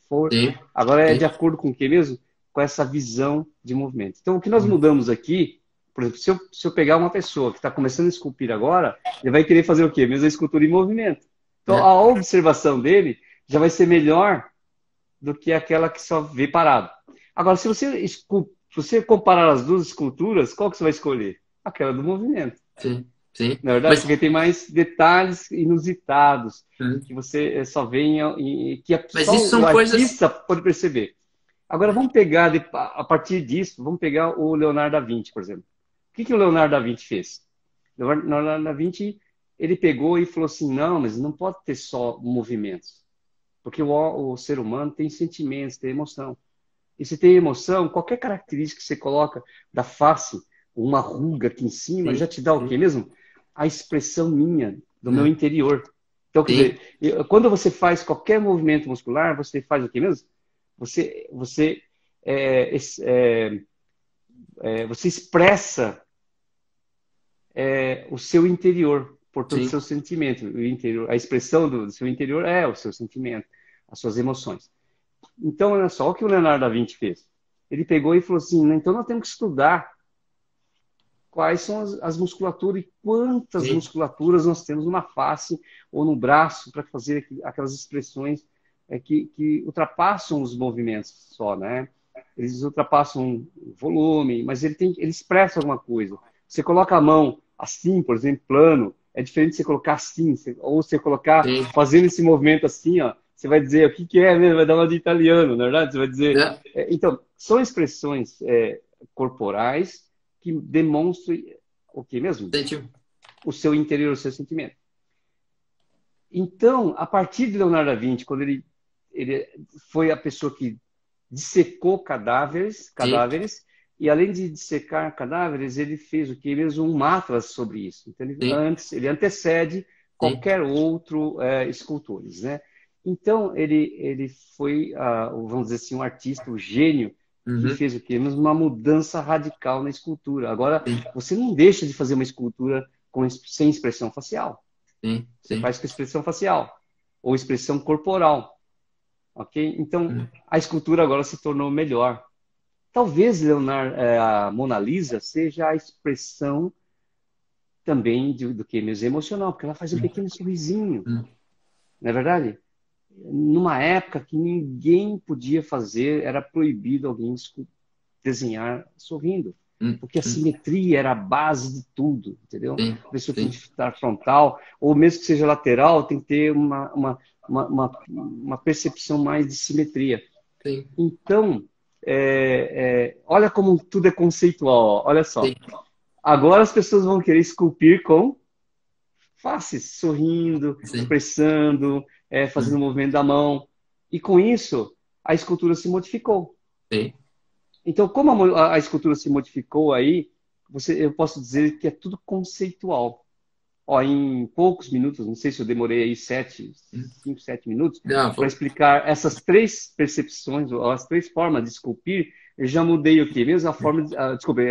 Agora é de acordo com o que mesmo? Com essa visão de movimento. Então, o que nós mudamos aqui, por exemplo, se eu pegar uma pessoa que está começando a esculpir agora, ele vai querer fazer o quê? Mesmo a escultura em movimento. Então, a observação dele já vai ser melhor do que aquela que só vê parado. Agora, se você comparar as duas esculturas, qual que você vai escolher? Aquela do movimento. Sim. Na verdade, porque tem mais detalhes inusitados que você só vê que só o artista pode perceber. Agora, vamos pegar, a partir disso, vamos pegar o Leonardo da Vinci, por exemplo. O que o Leonardo da Vinci fez? Leonardo da Vinci, ele pegou e falou assim, não, mas não pode ter só movimentos. Porque o ser humano tem sentimentos, tem emoção. E se tem emoção, qualquer característica que você coloca da face, uma ruga aqui em cima, já te dá o quê mesmo? A expressão minha, do meu interior. Então, quer dizer, quando você faz qualquer movimento muscular, você faz o quê mesmo? Você expressa o seu interior, portanto, o seu sentimento. O interior, a expressão do seu interior é o seu sentimento, as suas emoções. Então, olha só o que o Leonardo da Vinci fez. Ele pegou e falou assim, então nós temos que estudar quais são as musculaturas e quantas musculaturas nós temos numa face ou no braço para fazer aquelas expressões que ultrapassam os movimentos só, né? Eles ultrapassam o volume, mas ele expressa alguma coisa. Você coloca a mão assim, por exemplo, plano, é diferente de você colocar assim, ou você colocar fazendo esse movimento assim, ó, você vai dizer o que é mesmo, vai dar uma de italiano, na verdade? Você vai dizer... então, são expressões corporais que demonstram o que mesmo? O seu interior, o seu sentimento. Então, a partir de Leonardo da Vinci, quando ele foi a pessoa que dissecou cadáveres, e além de dissecar cadáveres, ele fez o que mesmo? Um atlas sobre isso. Então, ele antecede qualquer outro escultores, né? Então, ele foi, vamos dizer assim, um artista, um gênio, que fez o quê? Mesmo uma mudança radical na escultura. Agora, você não deixa de fazer uma escultura sem expressão facial. Você faz com expressão facial ou expressão corporal. Ok? Então, a escultura agora se tornou melhor. talvez a Mona Lisa seja a expressão também do que mesmo emocional, porque ela faz um pequeno sorrisinho, Hum, não é verdade? Numa época que ninguém podia fazer, era proibido alguém desenhar sorrindo, porque a hum. simetria era a base de tudo, entendeu? Sim, A pessoa tem que sim, estar frontal, ou mesmo que seja lateral, tem que ter uma percepção mais de simetria. sim, Então, olha como tudo é conceitual, ó. Olha só. sim, Agora as pessoas vão querer esculpir com faces, sorrindo, sim, expressando, fazendo o hum, movimento da mão. E com isso, a escultura se modificou. sim, Então, como a escultura se modificou aí, eu posso dizer que é tudo conceitual. Ó, em poucos minutos, não sei se eu demorei aí hum. 5, 7 minutos, Não, para explicar essas três percepções, ou as três formas de esculpir, eu já mudei o quê? Mesmo a forma, desculpa,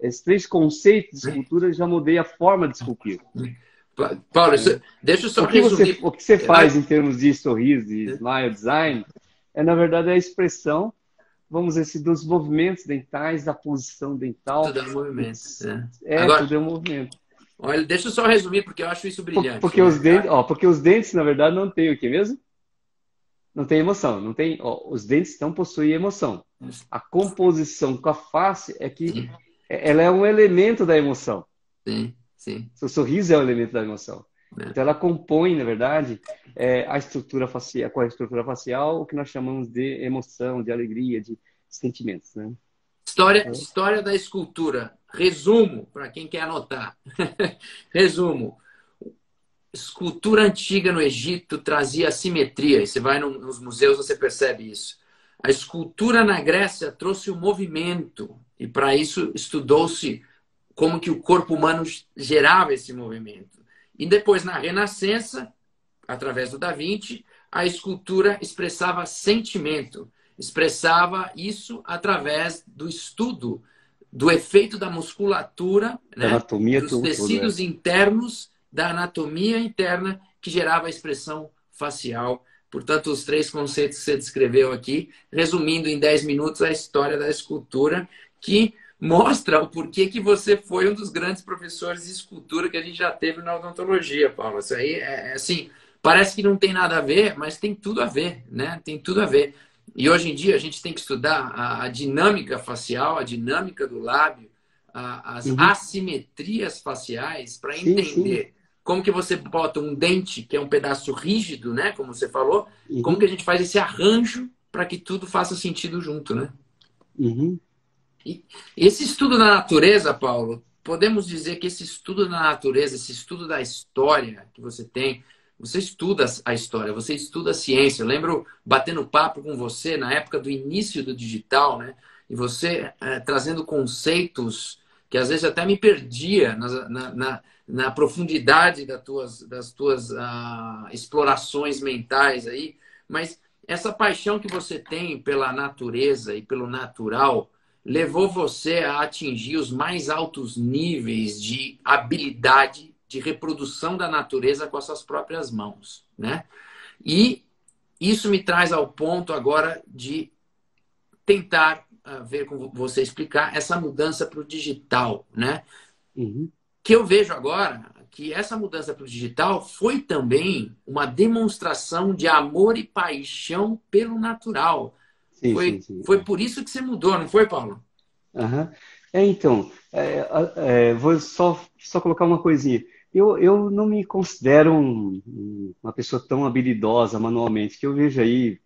esses três conceitos de escultura, eu já mudei a forma de esculpir. Paulo, Né? deixa eu só resumir. O que você Ah, faz em termos de sorriso, de smile design, na verdade, a expressão, vamos dizer assim, dos movimentos dentais, da posição dental. tudo é um movimento, né? Tudo Agora, é um movimento. olha, deixa eu só resumir, porque eu acho isso brilhante, Porque né? porque os dentes, na verdade, não têm o quê mesmo? Não tem emoção. Não tem, ó, os dentes não possuem emoção. A composição com a face é que Sim, ela é um elemento da emoção. sim, sim, Seu sorriso é um elemento da emoção. né? Então, ela compõe, na verdade, a estrutura facial, com a estrutura facial, o que nós chamamos de emoção, de alegria, de sentimentos, né? História da escultura. Resumo, para quem quer anotar. Resumo. Escultura antiga no Egito trazia simetria. E você vai nos museus, você percebe isso. A escultura na Grécia trouxe o movimento. E para isso estudou-se como que o corpo humano gerava esse movimento. E depois, na Renascença, através do Da Vinci, a escultura expressava sentimento, expressava isso através do estudo do efeito da musculatura, Da né, anatomia, dos tudo, tecidos internos, da anatomia interna que gerava a expressão facial. Portanto, os três conceitos que você descreveu aqui, resumindo em 10 minutos a história da escultura, que mostra o porquê que você foi um dos grandes professores de escultura que a gente já teve na odontologia, Paulo. Isso aí é assim, parece que não tem nada a ver, mas tem tudo a ver, né? Tem tudo a ver. E hoje em dia a gente tem que estudar a dinâmica facial, a dinâmica do lábio, as Uhum. assimetrias faciais para Sim, sim. entender como que você bota um dente, que é um pedaço rígido, né? Como você falou, como que a Uhum. gente faz esse arranjo para que tudo faça sentido junto, né? Uhum. E esse estudo da natureza, Paulo, podemos dizer que esse estudo da natureza, esse estudo da história que você tem, você estuda a história, você estuda a ciência. Eu lembro batendo papo com você na época do início do digital, né? E você trazendo conceitos que às vezes até me perdia na profundidade das tuas explorações mentais aí. Mas essa paixão que você tem pela natureza e pelo natural levou você a atingir os mais altos níveis de habilidade de reprodução da natureza com as suas próprias mãos, né? E isso me traz ao ponto agora de tentar ver com você explicar essa mudança para o digital, né? Uhum. Que eu vejo agora que essa mudança para o digital foi também uma demonstração de amor e paixão pelo natural. Sim, sim, sim. Foi por isso que você mudou, não foi, Paulo? Aham. Então, vou só colocar uma coisinha. Eu não me considero uma pessoa tão habilidosa manualmente, que eu vejo aí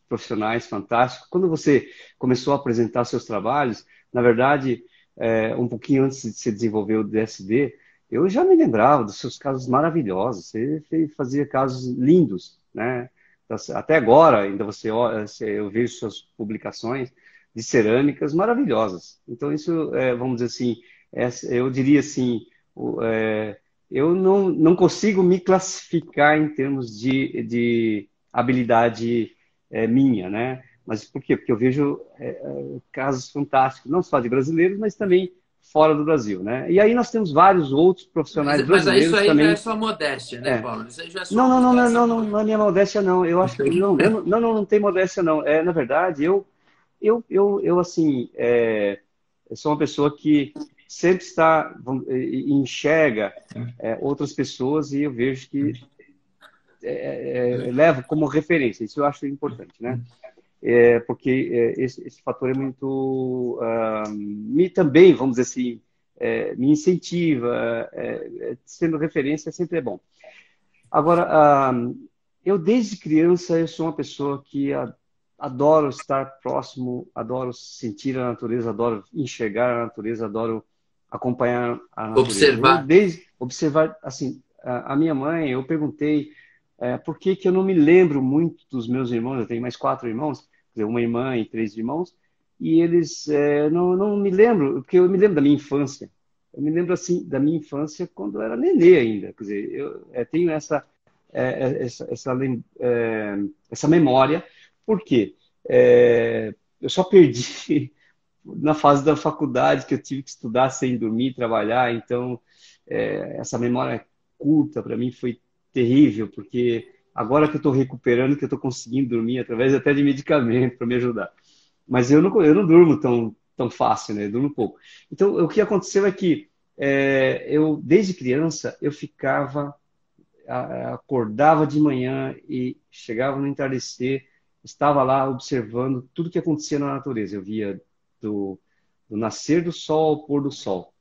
profissionais fantásticos. Quando você começou a apresentar seus trabalhos, na verdade, um pouquinho antes de se desenvolver o DSD, eu já me lembrava dos seus casos maravilhosos. Você fazia casos lindos, né? Até agora, ainda eu vejo suas publicações de cerâmicas maravilhosas. Então, isso, vamos dizer assim, eu diria assim, eu não consigo me classificar em termos de habilidade minha, né? Mas por quê? Porque eu vejo casos fantásticos, não só de brasileiros, mas também fora do Brasil, né? E aí nós temos vários outros profissionais Mas isso brasileiros aí já é também. sua modéstia, né, É. Paulo? Isso aí já é sua Não, não, não, não, modéstia. não, não, não é minha modéstia, não. Eu acho que não, não, não tem modéstia, não. Na verdade, assim, eu sou uma pessoa que sempre enxerga outras pessoas e eu vejo que levo como referência. Isso eu acho importante, né? Porque esse fator é muito... me também, vamos dizer assim, me incentiva. Sendo referência sempre é bom. Agora, eu desde criança eu sou uma pessoa que adoro estar próximo, adoro sentir a natureza, adoro enxergar a natureza, adoro acompanhar a natureza. Eu Observar. desde observar, assim, a minha mãe, eu perguntei por que que eu não me lembro muito dos meus irmãos. Eu tenho mais 4 irmãos, quer dizer, uma irmã e 3 irmãos, e eles não me lembro, porque eu me lembro da minha infância. Eu me lembro assim da minha infância quando eu era nenê ainda. Quer dizer, eu tenho essa memória. Por quê? Eu só perdi na fase da faculdade, que eu tive que estudar sem dormir, trabalhar. Então, essa memória curta para mim foi terrível, porque agora que eu estou recuperando, que eu estou conseguindo dormir através até de medicamento para me ajudar. Mas eu não durmo tão fácil, né? Eu durmo pouco. Então, o que aconteceu é que eu, desde criança, eu acordava de manhã e chegava no entardecer, estava lá observando tudo que acontecia na natureza. Eu via do nascer do sol ao pôr do sol.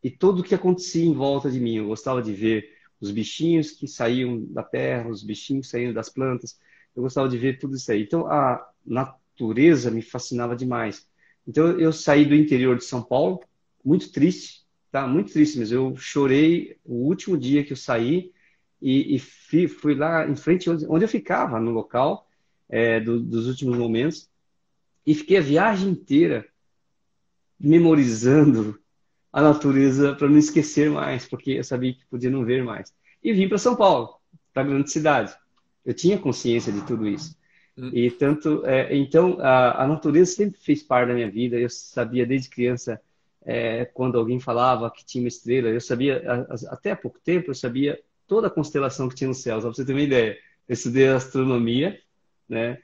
E tudo o que acontecia em volta de mim. Eu gostava de ver os bichinhos que saíam da terra, os bichinhos que saíam das plantas. Eu gostava de ver tudo isso aí. Então, a natureza me fascinava demais. Então, eu saí do interior de São Paulo, muito triste, tá? Muito triste, mas eu chorei o último dia que eu saí e fui lá em frente onde eu ficava, no local dos últimos momentos, e fiquei a viagem inteira memorizando a natureza para não esquecer mais, porque eu sabia que podia não ver mais. E vim para São Paulo, para a grande cidade. Eu tinha consciência de tudo isso. E tanto, então, a natureza sempre fez parte da minha vida. Eu sabia desde criança, quando alguém falava que tinha uma estrela, eu sabia, até há pouco tempo, eu sabia toda a constelação que tinha no céu. Só para você ter uma ideia, eu estudei astronomia, né?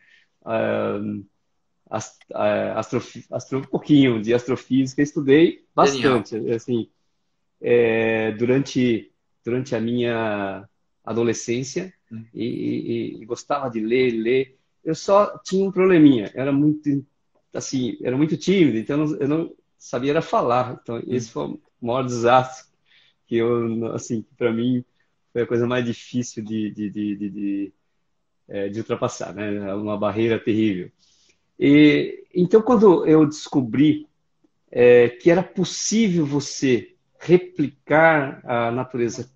Um pouquinho de astrofísica, estudei Genial. bastante, assim, durante a minha adolescência e gostava de ler. Eu só tinha um probleminha, era muito tímido, então eu não sabia era falar. Então esse foi o maior desastre que assim, para mim foi a coisa mais difícil de ultrapassar, né? Uma barreira terrível. E então quando eu descobri que era possível você replicar a natureza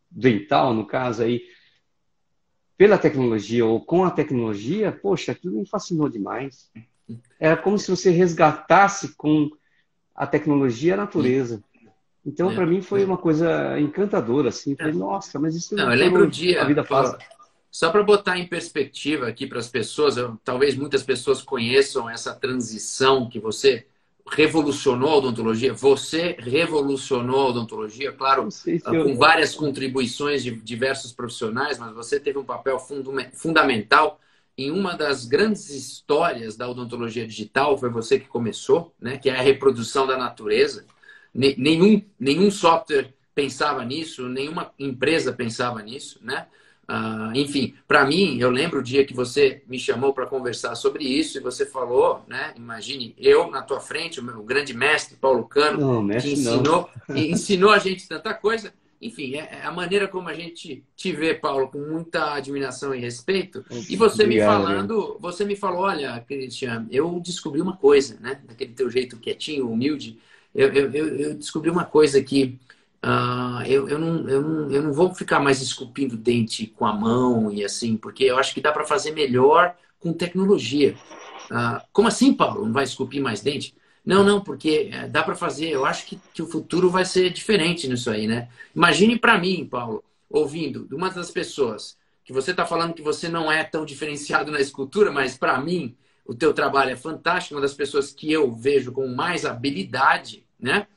dental, no caso aí, pela tecnologia ou com a tecnologia, poxa, aquilo me fascinou demais. Era como se você resgatasse com a tecnologia a natureza. Então, para mim, foi uma coisa encantadora, assim. Falei, nossa, mas Não, isso eu lembro o tornou a dia, vida Paulo, fácil. só para botar em perspectiva aqui para as pessoas, talvez muitas pessoas conheçam essa transição que você revolucionou a odontologia. Você revolucionou a odontologia, Não claro, sei se eu... com várias contribuições de diversos profissionais, mas você teve um papel fundamental em uma das grandes histórias da odontologia digital. Foi você que começou, né? Que é a reprodução da natureza. Nenhum software pensava nisso, nenhuma empresa pensava nisso, né? Enfim, para mim, eu lembro o dia que você me chamou para conversar sobre isso e você falou, né? Imagine eu na tua frente, o meu grande mestre Paulo Cano, Não, que mexe não. ensinou a gente tanta coisa. Enfim, é a maneira como a gente te vê, Paulo, com muita admiração e respeito. E Obrigado, Ariel. você me falou, olha, Cristian, eu descobri uma coisa, né? Daquele teu jeito quietinho, humilde. Eu descobri uma coisa que eu não vou ficar mais esculpindo dente com a mão e assim, porque eu acho que dá para fazer melhor com tecnologia. Como assim, Paulo? Não vai esculpir mais dente? Não, não, porque dá para fazer. Eu acho que o futuro vai ser diferente nisso aí, né? Imagine para mim, Paulo, ouvindo de uma das pessoas que você está falando que você não é tão diferenciado na escultura, mas para mim o teu trabalho é fantástico, uma das pessoas que eu vejo com mais habilidade, né?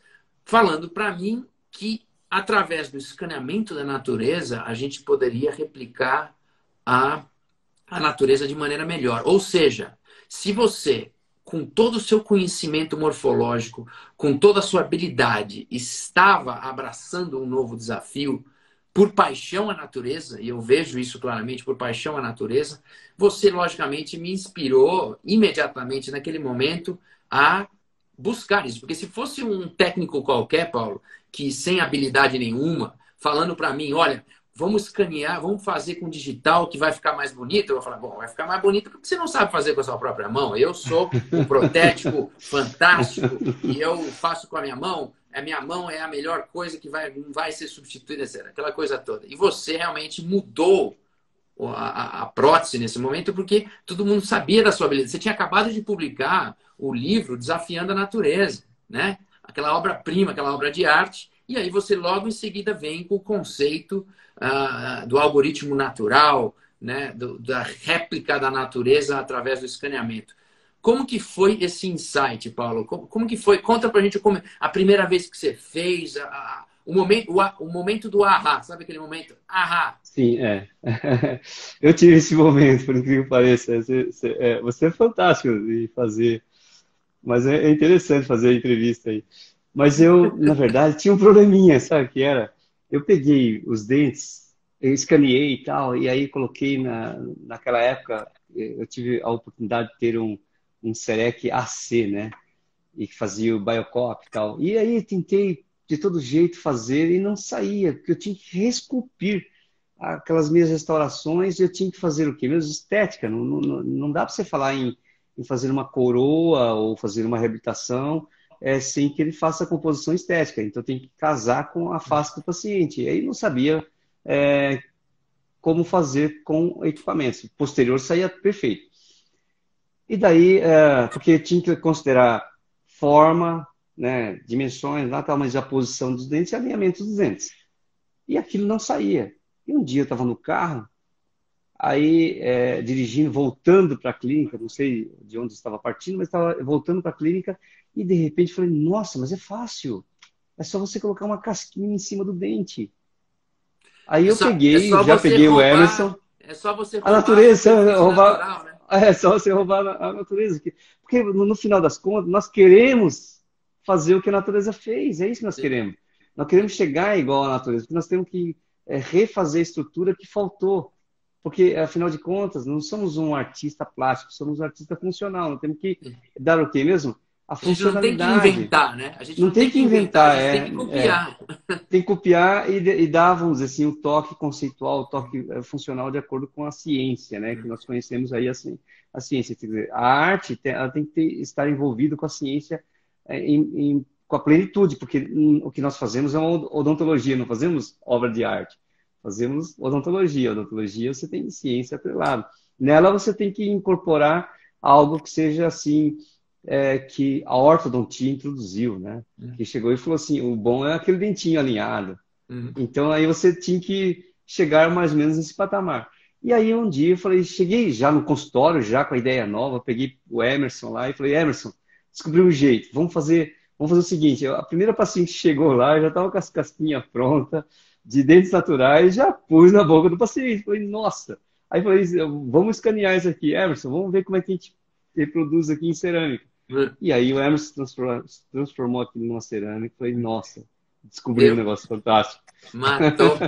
Falando para mim que, através do escaneamento da natureza, a gente poderia replicar a, a natureza de maneira melhor. Ou seja, se você com todo o seu conhecimento morfológico, com toda a sua habilidade, estava abraçando um novo desafio por paixão à natureza, e eu vejo isso claramente, por paixão à natureza, você, logicamente, me inspirou imediatamente naquele momento a buscar isso. Porque se fosse um técnico qualquer, Paulo, que sem habilidade nenhuma, falando para mim, olha, vamos escanear, vamos fazer com digital que vai ficar mais bonito, eu vou falar, bom, vai ficar mais bonito porque você não sabe fazer com a sua própria mão. Eu sou um protético fantástico e eu faço com a minha mão. A minha mão é a melhor coisa que não vai ser substituída, aquela coisa toda. E você realmente mudou a prótese nesse momento porque todo mundo sabia da sua habilidade. Você tinha acabado de publicar o livro Desafiando a Natureza, né? Aquela obra-prima, aquela obra de arte. E aí você logo em seguida vem com o conceito do algoritmo natural, né? Da réplica da natureza através do escaneamento. Como que foi esse insight, Paulo? Como que foi? Conta pra gente a primeira vez que você fez, o momento do ahá, sabe aquele momento? Ahá. Sim, é. Eu tive esse momento, por incrível que pareça. Você é fantástico de fazer, mas é interessante fazer a entrevista aí. Mas eu, na verdade, tinha um probleminha, sabe o que era? Eu peguei os dentes, eu escaneei e tal, e aí coloquei naquela época, eu tive a oportunidade de ter um Serec AC, né? E que fazia o Biocop e tal. E aí eu tentei de todo jeito fazer e não saía, porque eu tinha que reesculpir aquelas minhas restaurações e eu tinha que fazer o quê? Mesmo estética. Não dá para você falar em fazer uma coroa ou fazer uma reabilitação sem que ele faça a composição estética. Então tem que casar com a face do paciente. E aí não sabia como fazer com equipamentos. Posterior saía perfeito. E daí, porque tinha que considerar forma, né, dimensões, lá tal, mas a posição dos dentes e alinhamento dos dentes. E aquilo não saía. E um dia eu estava no carro, aí dirigindo, voltando para a clínica, não sei de onde estava partindo, mas estava voltando para a clínica e de repente falei, nossa, mas é fácil. É só você colocar uma casquinha em cima do dente. Aí eu já peguei o Emerson. É só você roubar a natureza, roubar, natural, né? É só você roubar a natureza. Porque no final das contas, nós queremos fazer o que a natureza fez. É isso que nós queremos. Nós queremos chegar igual à natureza, porque nós temos que refazer a estrutura que faltou. Porque, afinal de contas, não somos um artista plástico, somos um artista funcional. Nós temos que dar o quê mesmo? A funcionalidade. A gente não tem que inventar, né? A gente não tem que inventar, a gente tem que copiar. Tem que copiar e dar, vamos dizer assim, o toque conceitual, o toque funcional de acordo com a ciência, né? Que nós conhecemos aí assim, a ciência. Quer dizer, a arte ela tem que estar envolvida com a ciência com a plenitude, porque o que nós fazemos é uma odontologia, não fazemos obra de arte. Fazemos odontologia. Odontologia você tem ciência atrelada. Nela você tem que incorporar algo que seja assim, que a ortodontia introduziu, né? Que chegou e falou assim, o bom é aquele dentinho alinhado. Então aí você tinha que chegar mais ou menos nesse patamar. E aí um dia eu falei, cheguei já no consultório, já com a ideia nova, peguei o Emerson lá e falei, Emerson, descobri um jeito, vamos fazer o seguinte, a primeira paciente que chegou lá, já estava com as casquinhas prontas, de dentes naturais, já pus na boca do paciente. Falei, nossa. Aí falei, vamos escanear isso aqui, Emerson, vamos ver como é que a gente reproduz aqui em cerâmica. E aí o Emerson transformou aquilo numa cerâmica. Falei, nossa, descobri um negócio fantástico. Matou.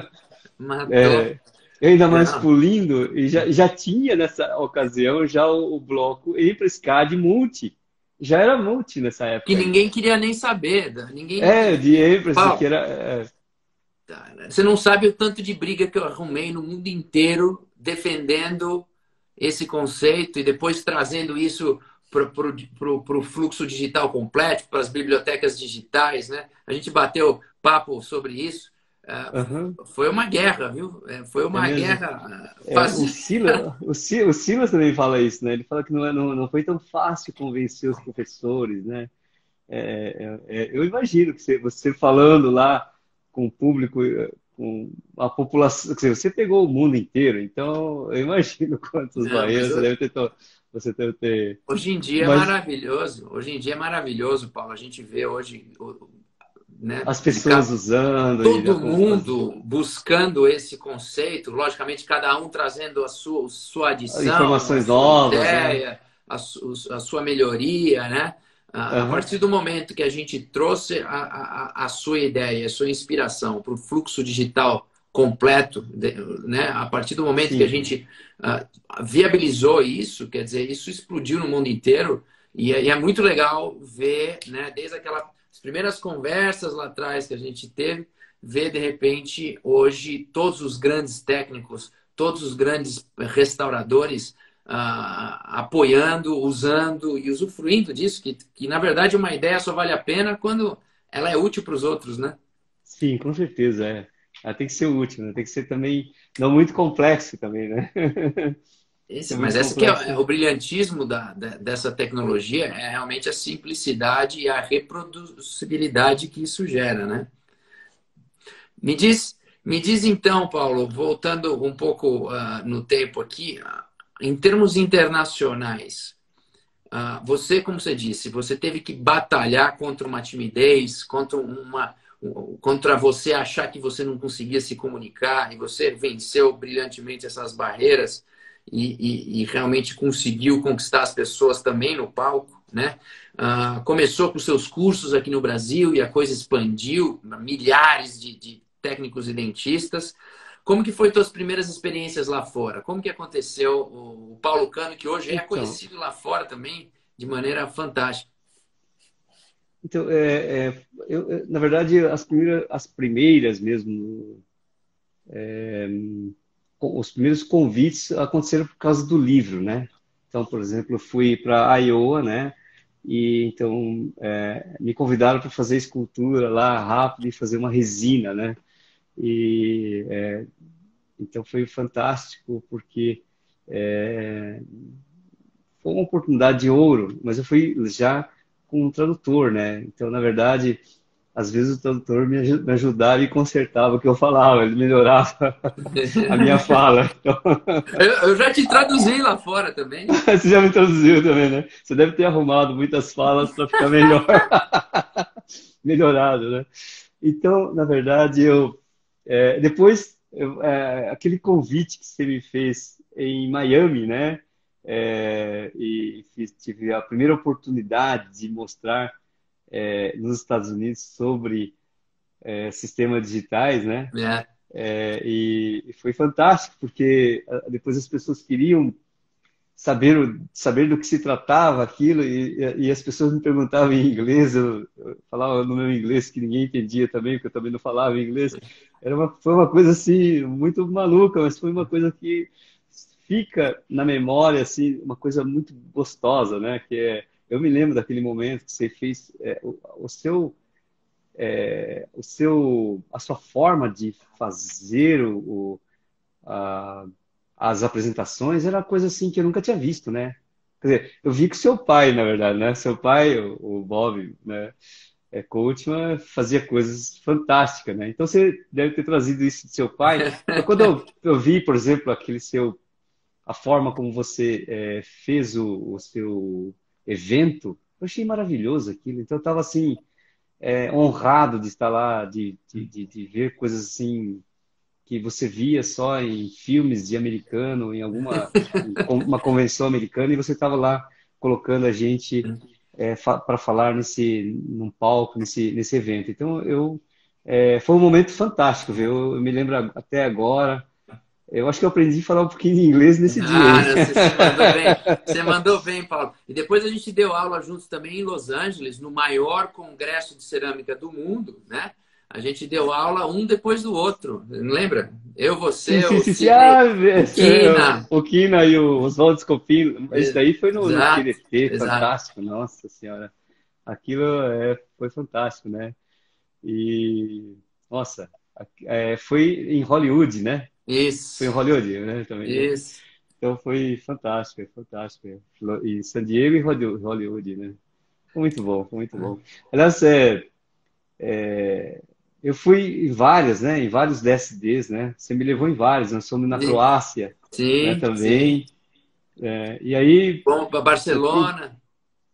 Eu ainda mais pulindo, e já tinha nessa ocasião já o bloco Empra-SCAD multi. Já era multi nessa época. Que ninguém queria nem saber. De Empra, que era... Você não sabe o tanto de briga que eu arrumei no mundo inteiro defendendo esse conceito e depois trazendo isso para o fluxo digital completo, para as bibliotecas digitais, né? A gente bateu papo sobre isso. Foi uma guerra, viu? Foi uma guerra. O Silas também fala isso, né? Ele fala que não foi tão fácil convencer os professores, né? Eu imagino que você falando lá com o público, com a população, quer dizer, você pegou o mundo inteiro, então eu imagino quantas barreiras você deve ter. Hoje em dia é maravilhoso. Hoje em dia é maravilhoso, Paulo. A gente vê hoje, né, as pessoas usando. Todo mundo buscando esse conceito. Logicamente, cada um trazendo a sua adição. Informações novas. Ideia, a sua melhoria, né? A Aham. partir do momento que a gente trouxe a sua ideia, a sua inspiração para o fluxo digital completo, né? A partir do momento que a Sim. gente viabilizou isso, quer dizer, isso explodiu no mundo inteiro e é muito legal ver, né? Desde aquelas primeiras conversas lá atrás que a gente teve, ver de repente hoje todos os grandes técnicos, todos os grandes restauradores apoiando, usando e usufruindo disso, que na verdade uma ideia só vale a pena quando ela é útil para os outros, né? Sim, com certeza, é. Ela tem que ser útil, né? Tem que ser também, não muito complexo também, né? Ser Mas muito essa que complexo. é o brilhantismo dessa tecnologia, é realmente a simplicidade e a reproducibilidade que isso gera, né? Me diz então, Paulo, voltando um pouco no tempo aqui, em termos internacionais, você, como você disse, você teve que batalhar contra uma timidez, contra você achar que você não conseguia se comunicar, e você venceu brilhantemente essas barreiras e realmente conseguiu conquistar as pessoas também no palco, né? Começou com seus cursos aqui no Brasil e a coisa expandiu, milhares de técnicos e dentistas. Como que foi tuas primeiras experiências lá fora? Como que aconteceu o Paulo Cano, que hoje é Então, conhecido lá fora também de maneira fantástica? então na verdade, as primeiras mesmo, os primeiros convites aconteceram por causa do livro, né? Então, por exemplo, eu fui para Iowa, né? E então me convidaram para fazer escultura lá rápido e fazer uma resina, né? E então foi fantástico porque é, foi uma oportunidade de ouro, mas eu fui já com um tradutor, né? Então, na verdade, às vezes o tradutor me ajudava e consertava o que eu falava, ele melhorava a minha fala. Então, Eu já te traduzi lá fora também. você já me traduziu também, né? Você deve ter arrumado muitas falas para ficar melhor, melhorado, né? Então, na verdade, depois aquele convite que você me fez em Miami, né? Tive a primeira oportunidade de mostrar nos Estados Unidos sobre sistemas digitais, né? É. E foi fantástico porque depois as pessoas queriam saber do que se tratava aquilo e as pessoas me perguntavam em inglês, eu falava no meu inglês que ninguém entendia também, porque eu também não falava inglês. Foi uma coisa assim muito maluca, mas foi uma coisa que fica na memória assim, uma coisa muito gostosa, né? Eu me lembro daquele momento que você fez a sua forma de fazer a- as apresentações era coisa assim que eu nunca tinha visto, né? Quer dizer, eu vi com seu pai, na verdade, né? Seu pai, o Bob, né? Coachman, fazia coisas fantásticas, né? Então você deve ter trazido isso de seu pai. Então quando eu vi, por exemplo, a forma como você fez o seu evento, eu achei maravilhoso aquilo. Então eu estava assim, honrado de estar lá, de ver coisas assim que você via só em filmes de americano, uma convenção americana, e você estava lá colocando a gente para falar num palco, nesse evento. Então, foi um momento fantástico, viu? Eu me lembro até agora. Eu acho que eu aprendi a falar um pouquinho de inglês nesse dia, hein? Não, você mandou bem. Você mandou bem, Paulo. E depois a gente deu aula juntos também em Los Angeles, no maior congresso de cerâmica do mundo, né? A gente deu aula um depois do outro. Não lembra? Eu, Sim, você, sim, o sim, sim. Sidney, o Kina. O Kina e o Oswaldo Scopino. Esse daí foi no Exato, QDT, exato. fantástico, nossa senhora. Aquilo foi fantástico, né? E, nossa, foi em Hollywood, né? Foi em Isso, Hollywood, né? Também, né? isso. Então foi fantástico, fantástico. E San Diego e Hollywood, né? Foi muito bom, foi muito bom. Aliás, eu fui em várias, né? Em vários DSDs, né? Você me levou em vários. Nós fomos na Croácia, né? Sim, sim. Também. E aí, Bom, para tem Barcelona.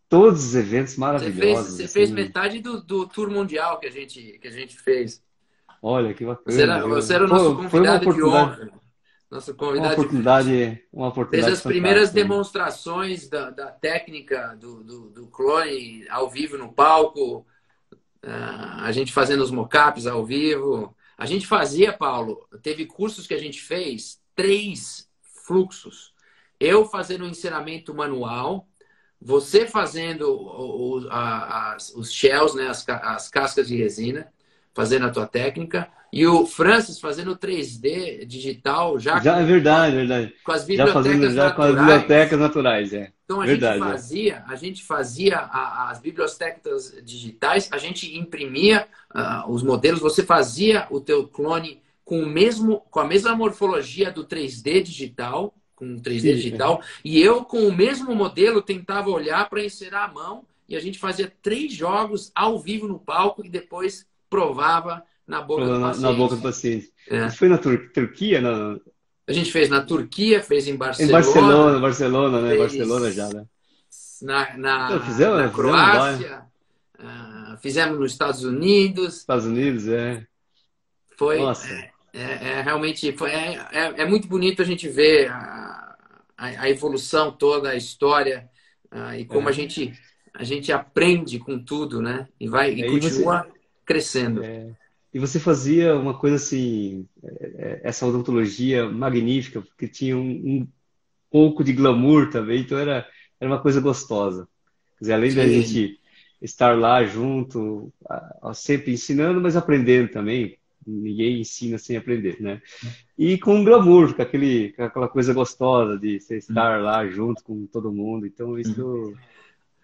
todos os eventos maravilhosos, Você fez assim. metade do tour mundial que a gente fez. Olha, que bacana, Você viu? era o nosso Foi uma convidado de oportunidade. honra. nosso convidado de uma fez oportunidade as primeiras fantástica, né? demonstrações da técnica do clone ao vivo no palco, a gente fazendo os mockups ao vivo. A gente fazia, Paulo, teve cursos que a gente fez 3 fluxos. Eu fazendo o ensinamento manual, você fazendo os shells, né, as cascas de resina, fazendo a tua técnica, e o Francis fazendo 3D digital já Já é verdade, verdade. com as Já fazendo bibliotecas já com as naturais. bibliotecas naturais, é. Então Verdade, é. a gente fazia as bibliotecas digitais, a gente imprimia os modelos, você fazia o teu clone com a mesma morfologia do 3D digital, com o 3D Sim, aham. digital, e eu com o mesmo modelo tentava olhar para inserir a mão e a gente fazia 3 jogos ao vivo no palco e depois provava na boca do Na boca do paciente. paciente. É. Isso foi na Turquia? A gente fez na Turquia, fez em Em Barcelona, Barcelona, Barcelona, né? Barcelona já, fez né? Então, na fizemos vários. Croácia, fizemos nos Estados Unidos. Estados Unidos, é. Foi Nossa. realmente é muito bonito a gente ver a evolução toda, a história e como É. a gente aprende com tudo, né? E E você, continua crescendo. e você fazia uma coisa assim, essa odontologia magnífica, porque tinha um pouco de glamour também, então era uma coisa gostosa. Quer dizer, além da Sim, gente estar lá junto, sempre ensinando, mas aprendendo também. Ninguém ensina sem aprender, né? E com glamour, com aquela coisa gostosa de você estar lá junto com todo mundo. Então, isso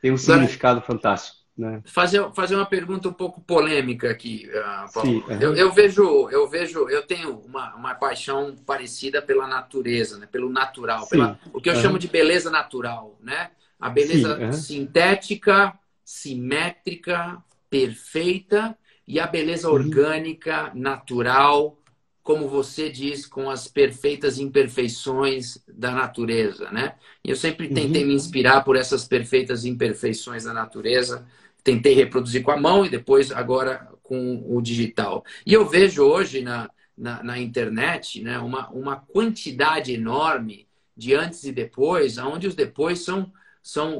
tem um agora significado fantástico, né? fazer uma pergunta um pouco polêmica aqui, Sim, Paulo. aham. Eu tenho uma paixão parecida pela natureza, né? Pelo natural, Sim, o que eu chamo aham. de beleza natural, né? A Sim, beleza aham. sintética, simétrica, perfeita e a beleza Uhum, orgânica, natural, como você diz, com as perfeitas imperfeições da natureza, né? E eu sempre tentei uhum, me inspirar por essas perfeitas imperfeições da natureza, tentei reproduzir com a mão e depois agora com o digital. E eu vejo hoje na internet, né, uma quantidade enorme de antes e depois, onde os depois são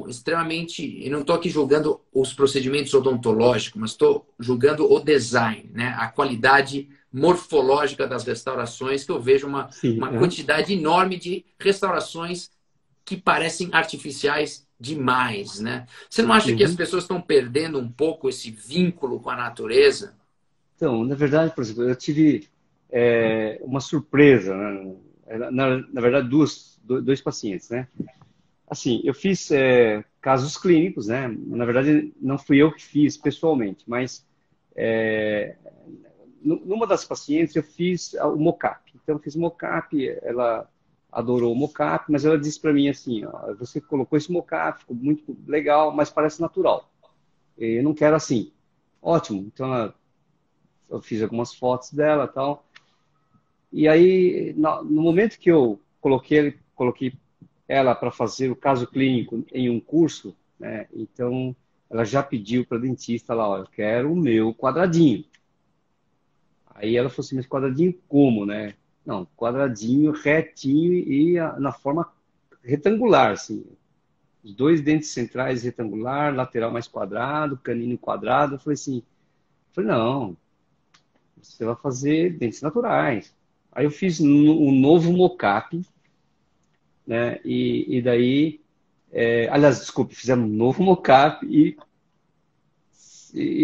extremamente. E não estou aqui julgando os procedimentos odontológicos, mas estou julgando o design, né, a qualidade morfológica das restaurações, que eu vejo sim, uma aham, quantidade enorme de restaurações que parecem artificiais demais, né? Você não acha que as uhum. pessoas estão perdendo um pouco esse vínculo com a natureza? Então, na verdade, por exemplo, eu tive uma surpresa, né? Na verdade, dois pacientes, né? Assim, eu fiz casos clínicos, né? Na verdade, não fui eu que fiz pessoalmente, mas é, numa das pacientes eu fiz o mocap. Então, eu fiz o mocap, ela adorou o mocap, mas ela disse para mim assim, ó, você colocou esse mocap, ficou muito legal, mas parece natural. Eu não quero assim. Ótimo. Então, eu fiz algumas fotos dela e tal. E aí, no momento que eu coloquei ela para fazer o caso clínico em um curso, né? Então, ela já pediu para a dentista lá, ó, eu quero o meu quadradinho. Aí ela falou assim, mas quadradinho como, né? Não, quadradinho retinho e na forma retangular, assim. Os dois dentes centrais retangular, lateral mais quadrado, canino quadrado. Eu falei, não, você vai fazer dentes naturais. Aí eu fiz um novo mocap, né? E daí, aliás, desculpe, fizemos um novo mocap e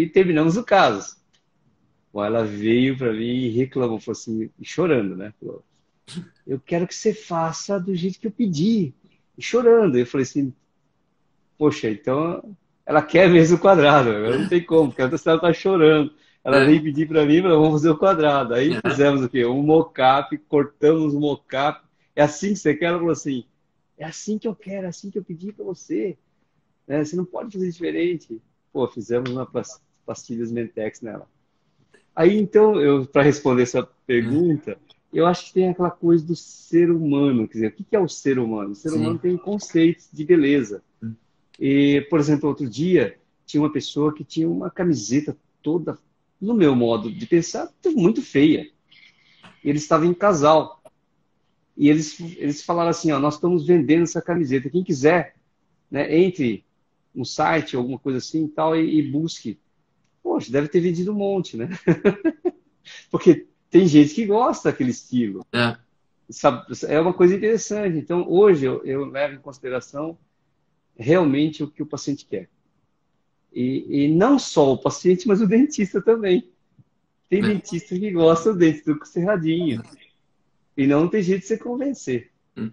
terminamos o caso. Bom, ela veio para mim e reclamou, falou assim, chorando, né? Falou, eu quero que você faça do jeito que eu pedi. E chorando. Eu falei assim, poxa, então ela quer mesmo o quadrado. Agora não tem como, porque ela está chorando. Ela É, veio pedir para mim, falou, vamos fazer o quadrado. Aí é, fizemos o quê? Um mocap, cortamos o mocap. É assim que você quer? Ela falou assim, é assim que eu quero, é assim que eu pedi para você. Né? Você não pode fazer diferente. Pô, fizemos uma pastilhas Mentex nela. Aí, então, para responder essa pergunta, eu acho que tem aquela coisa do ser humano. Quer dizer, o que é o ser humano? O ser humano sim. tem conceitos de beleza. E, por exemplo, outro dia, tinha uma pessoa que tinha uma camiseta toda, no meu modo de pensar, muito feia. E ele estava em casal. E eles falaram assim, ó, nós estamos vendendo essa camiseta. Quem quiser, né, entre no site, alguma coisa assim e tal, e busque. Poxa, deve ter vendido um monte, né? Porque tem gente que gosta daquele estilo. É, Sabe? É uma coisa interessante. Então, hoje eu levo em consideração realmente o que o paciente quer. E não só o paciente, mas o dentista também. Tem né? dentista que gosta do dente do cerradinho. E não tem jeito de você convencer. Hum.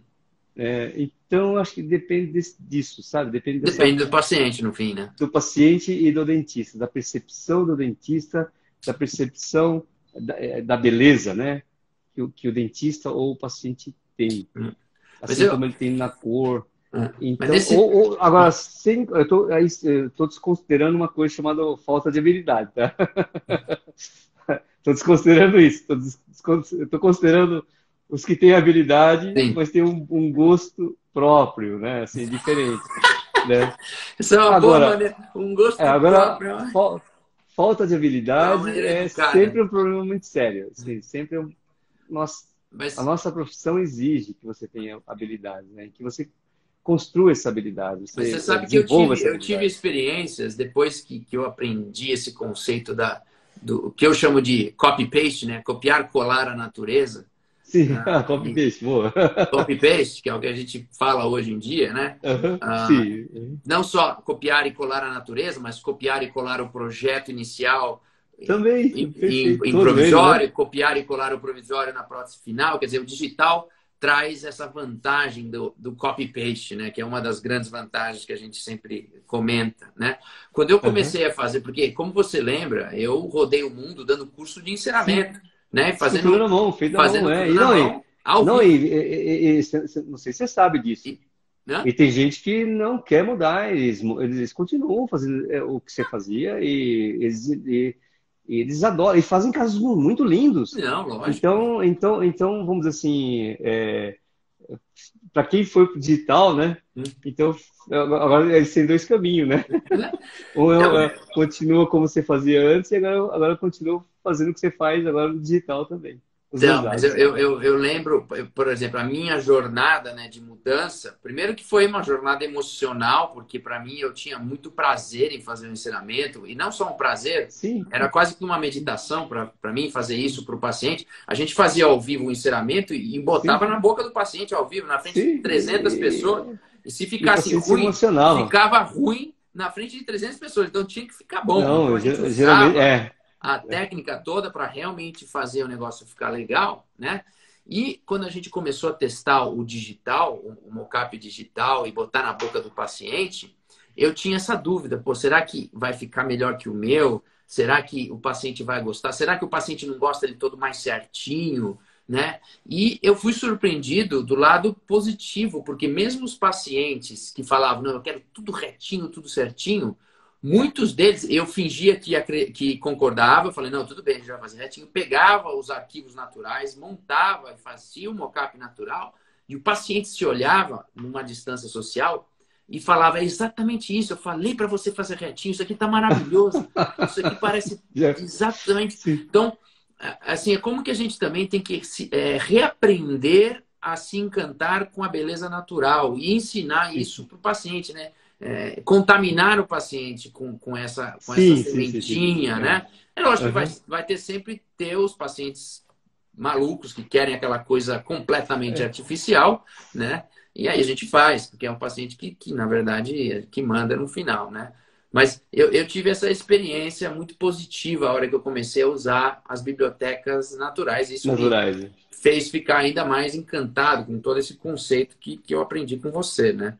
Então, acho que depende disso, sabe? Depende Depende do paciente, no fim, né? do paciente e do dentista, da percepção do dentista, da percepção da beleza, né? Que o dentista ou o paciente tem. Hum. Mas Assim eu. como ele tem na cor. Mas Então, nesse. agora, eu estou desconsiderando uma coisa chamada falta de habilidade, tá? Estou desconsiderando isso. Estou considerando os que têm habilidade, Sim. mas têm um gosto próprio, né? Assim, diferente, né? Isso é uma boa Agora, maneira. Um gosto agora próprio. falta de É uma habilidade maneira é educada. sempre um problema muito sério. Assim, sempre a Mas, nossa profissão exige que você tenha habilidade, né? Que você construa essa habilidade, mas você você sabe que desenvolva essa eu tive habilidade. experiências depois que eu aprendi esse conceito do que eu chamo de copy-paste, né? Copiar, colar a natureza. Sim, Ah, copy paste, boa. copy-paste, que é o que a gente fala hoje em dia, né? Aham, Ah, sim, não só copiar e colar a natureza, mas copiar e colar o projeto inicial também, perfeito. em Todo ele, né? provisório, copiar e colar o provisório na prótese final. Quer dizer, o digital traz essa vantagem do copy-paste, né? Que é uma das grandes vantagens que a gente sempre comenta, né? Quando eu Aham, comecei a fazer, porque, como você lembra, eu rodei o mundo dando curso de sim. enceramento, né? Escultura na mão, feito na mão, Fazendo é. tudo na mão, ao Não, vivo. não sei se você sabe disso. Né? E tem gente que não quer mudar, eles continuam fazendo o que você fazia e eles adoram, e fazem casos muito lindos. Não, lógico. Então, vamos dizer assim, para quem foi pro digital, né? Então, agora eles têm dois caminhos, né? Né? Ou Então, continua como você fazia antes e agora continua fazendo o que você faz agora no digital também. Os dois Então, mas lados. eu lembro, por exemplo, a minha jornada, né, de mudança. Primeiro que foi uma jornada emocional, porque para mim eu tinha muito prazer em fazer o ensinamento, e não só um prazer, Sim, era quase que uma meditação para mim fazer isso para o paciente. A gente fazia ao vivo o ensinamento e sim, botava na boca do paciente ao vivo, na frente de sim. 300 pessoas, e se E o ficasse paciente se ruim, emocionava. ficava ruim na frente de 300 pessoas, então tinha que ficar bom. Então Não, a gente geralmente usava é. a técnica toda para realmente fazer o negócio ficar legal, né? E quando a gente começou a testar o digital, o mockup digital e botar na boca do paciente, eu tinha essa dúvida, pô, será que vai ficar melhor que o meu? Será que o paciente vai gostar? Será que o paciente não gosta de todo mais certinho, né? E eu fui surpreendido do lado positivo, porque mesmo os pacientes que falavam, não, eu quero tudo retinho, tudo certinho, muitos deles, eu fingia que concordava, eu falei, não, tudo bem, a gente vai fazer retinho. Pegava os arquivos naturais, montava e fazia o mockup natural, e o paciente se olhava numa distância social e falava, é exatamente isso, eu falei para você fazer retinho, isso aqui está maravilhoso, isso aqui parece Já, exatamente... sim. Então, assim, é como que a gente também tem que reaprender a se encantar com a beleza natural e ensinar isso para o paciente, né? Contaminar o paciente com essa Sim. sementinha, É. né? É lógico que Aham. vai ter sempre ter os pacientes malucos que querem aquela coisa completamente É. artificial, né? E aí a gente faz, porque é um paciente na verdade, que manda no final, né? Mas eu tive essa experiência muito positiva a hora que eu comecei a usar as bibliotecas naturais. Isso me Naturais. Né? fez ficar ainda mais encantado com todo esse conceito que eu aprendi com você, né?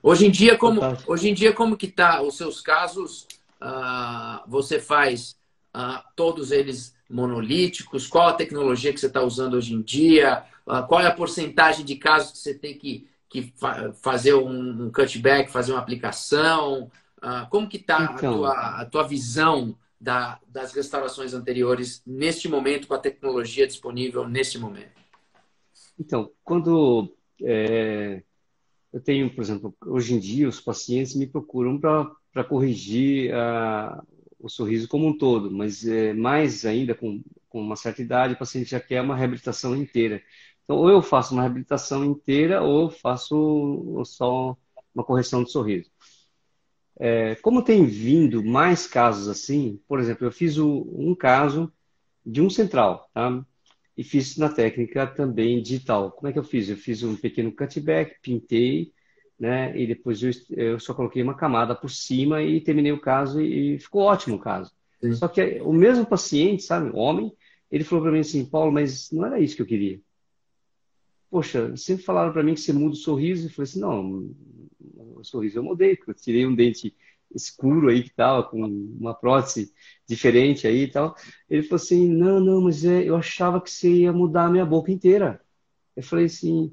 Fantástico. Hoje em dia, como que tá os seus casos? Você faz todos eles monolíticos? Qual a tecnologia que você está usando hoje em dia? Qual é a porcentagem de casos que você tem fazer um cutback, fazer uma aplicação? Como que está Então, a tua visão das restaurações anteriores neste momento, com a tecnologia disponível neste momento? quando eu tenho, por exemplo, hoje em dia os pacientes me procuram para corrigir o sorriso como um todo, mas mais ainda com uma certa idade, o paciente já quer uma reabilitação inteira. Então, ou eu faço uma reabilitação inteira, ou eu faço só uma correção de sorriso. Como tem vindo mais casos assim, por exemplo, eu fiz um caso de um central, tá? E fiz na técnica também digital. Como é que eu fiz? Eu fiz um pequeno cutback, pintei, né? E depois eu só coloquei uma camada por cima e terminei o caso e ficou ótimo o caso. Sim. Só que o mesmo paciente, sabe, homem, ele falou para mim assim, Paulo, mas não era isso que eu queria. Poxa, sempre falaram para mim que você muda o sorriso. Eu falei assim, não, o sorriso eu mudei, porque eu tirei um dente escuro aí que tava com uma prótese diferente aí e tal. Ele falou assim, não, não, mas eu achava que você ia mudar a minha boca inteira. Eu falei assim,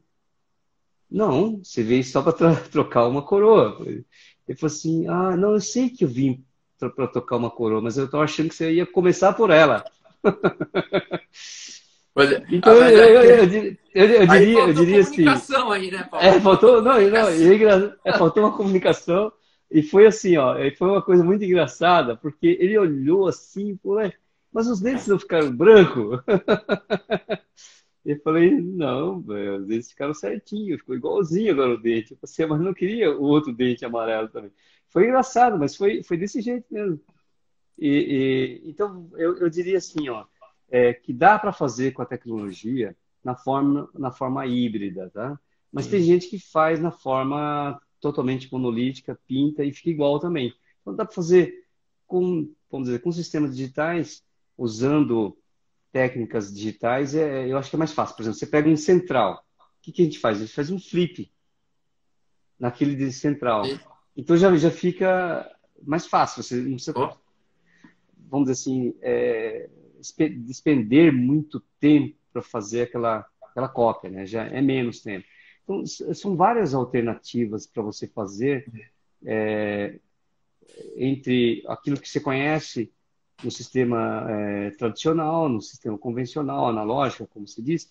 não, você veio só para trocar uma coroa. Ele falou assim, ah, não, eu sei que eu vim para trocar uma coroa, mas eu estava achando que você ia começar por ela. Mas, Então mas aí eu faltou diria assim, comunicação aí, né, Paulo? Faltou faltou, não, não, comunicação. faltou uma comunicação e foi assim, ó, foi uma coisa muito engraçada, porque ele olhou assim, e falou, "Ué, mas os dentes não ficaram brancos?" Eu falei, não, velho, os dentes ficaram certinhos, ficou igualzinho agora o dente. Eu falei, assim, mas não queria o outro dente amarelo também. Foi engraçado, mas foi desse jeito mesmo. Então, eu diria assim, ó, que dá para fazer com a tecnologia na forma híbrida, tá? Mas tem Sim. gente que faz na forma totalmente monolítica, pinta e fica igual também. Então, dá para fazer vamos dizer, com sistemas digitais, usando técnicas digitais, eu acho que é mais fácil. Por exemplo, você pega um central. O que a gente faz? A gente faz um flip naquele de central. Sim. Então já fica mais fácil. Você não precisa, Ó, vamos dizer assim, despender muito tempo para fazer aquela cópia, né? Já é menos tempo. Então, são várias alternativas para você fazer entre aquilo que você conhece no sistema tradicional, no sistema convencional, analógico, como se diz,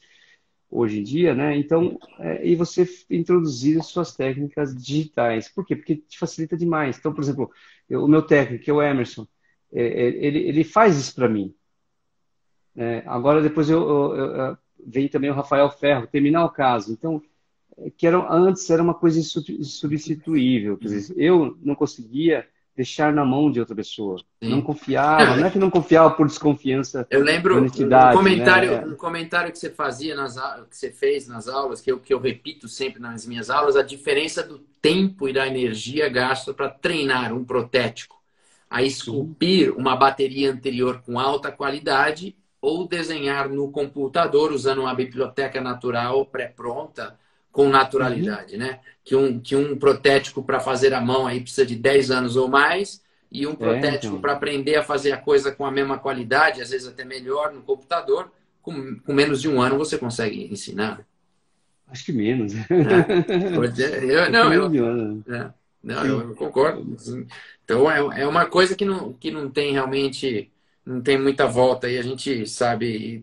hoje em dia, né? Então, e você introduzir as suas técnicas digitais. Por quê? Porque te facilita demais. Então, por exemplo, o meu técnico, que é o Emerson, ele faz isso para mim. Agora, depois vem também o Rafael Ferro, terminar o caso. Então, antes era uma coisa insubstituível. Quer dizer, eu não conseguia deixar na mão de outra pessoa. Não sim. confiava, não é que não confiava por desconfiança Eu de lembro honestidade, né? um comentário que você fazia que você fez nas aulas, que eu repito sempre nas minhas aulas, a diferença do tempo e da energia gasto para treinar um protético a Sim, esculpir uma bateria anterior com alta qualidade ou desenhar no computador usando uma biblioteca natural pré-pronta com uhum. naturalidade, né? Que um protético para fazer a mão aí precisa de 10 anos ou mais e um protético Então. para aprender a fazer a coisa com a mesma qualidade, às vezes até melhor no computador, com menos de um ano você consegue ensinar. Acho que menos. Né? Eu, Acho que não, menos eu, de um ano. é, não, Sim. eu concordo. Assim. Então é uma coisa que não tem realmente, não tem muita volta e a gente sabe.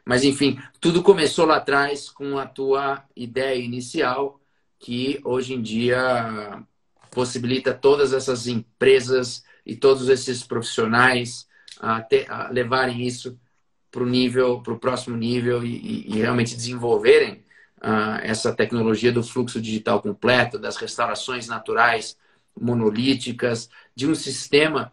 Mas enfim, tudo começou lá atrás com a tua ideia inicial, que hoje em dia possibilita todas essas empresas e todos esses profissionais a levarem isso para o próximo nível e realmente desenvolverem essa tecnologia do fluxo digital completo, das restaurações naturais monolíticas, de um sistema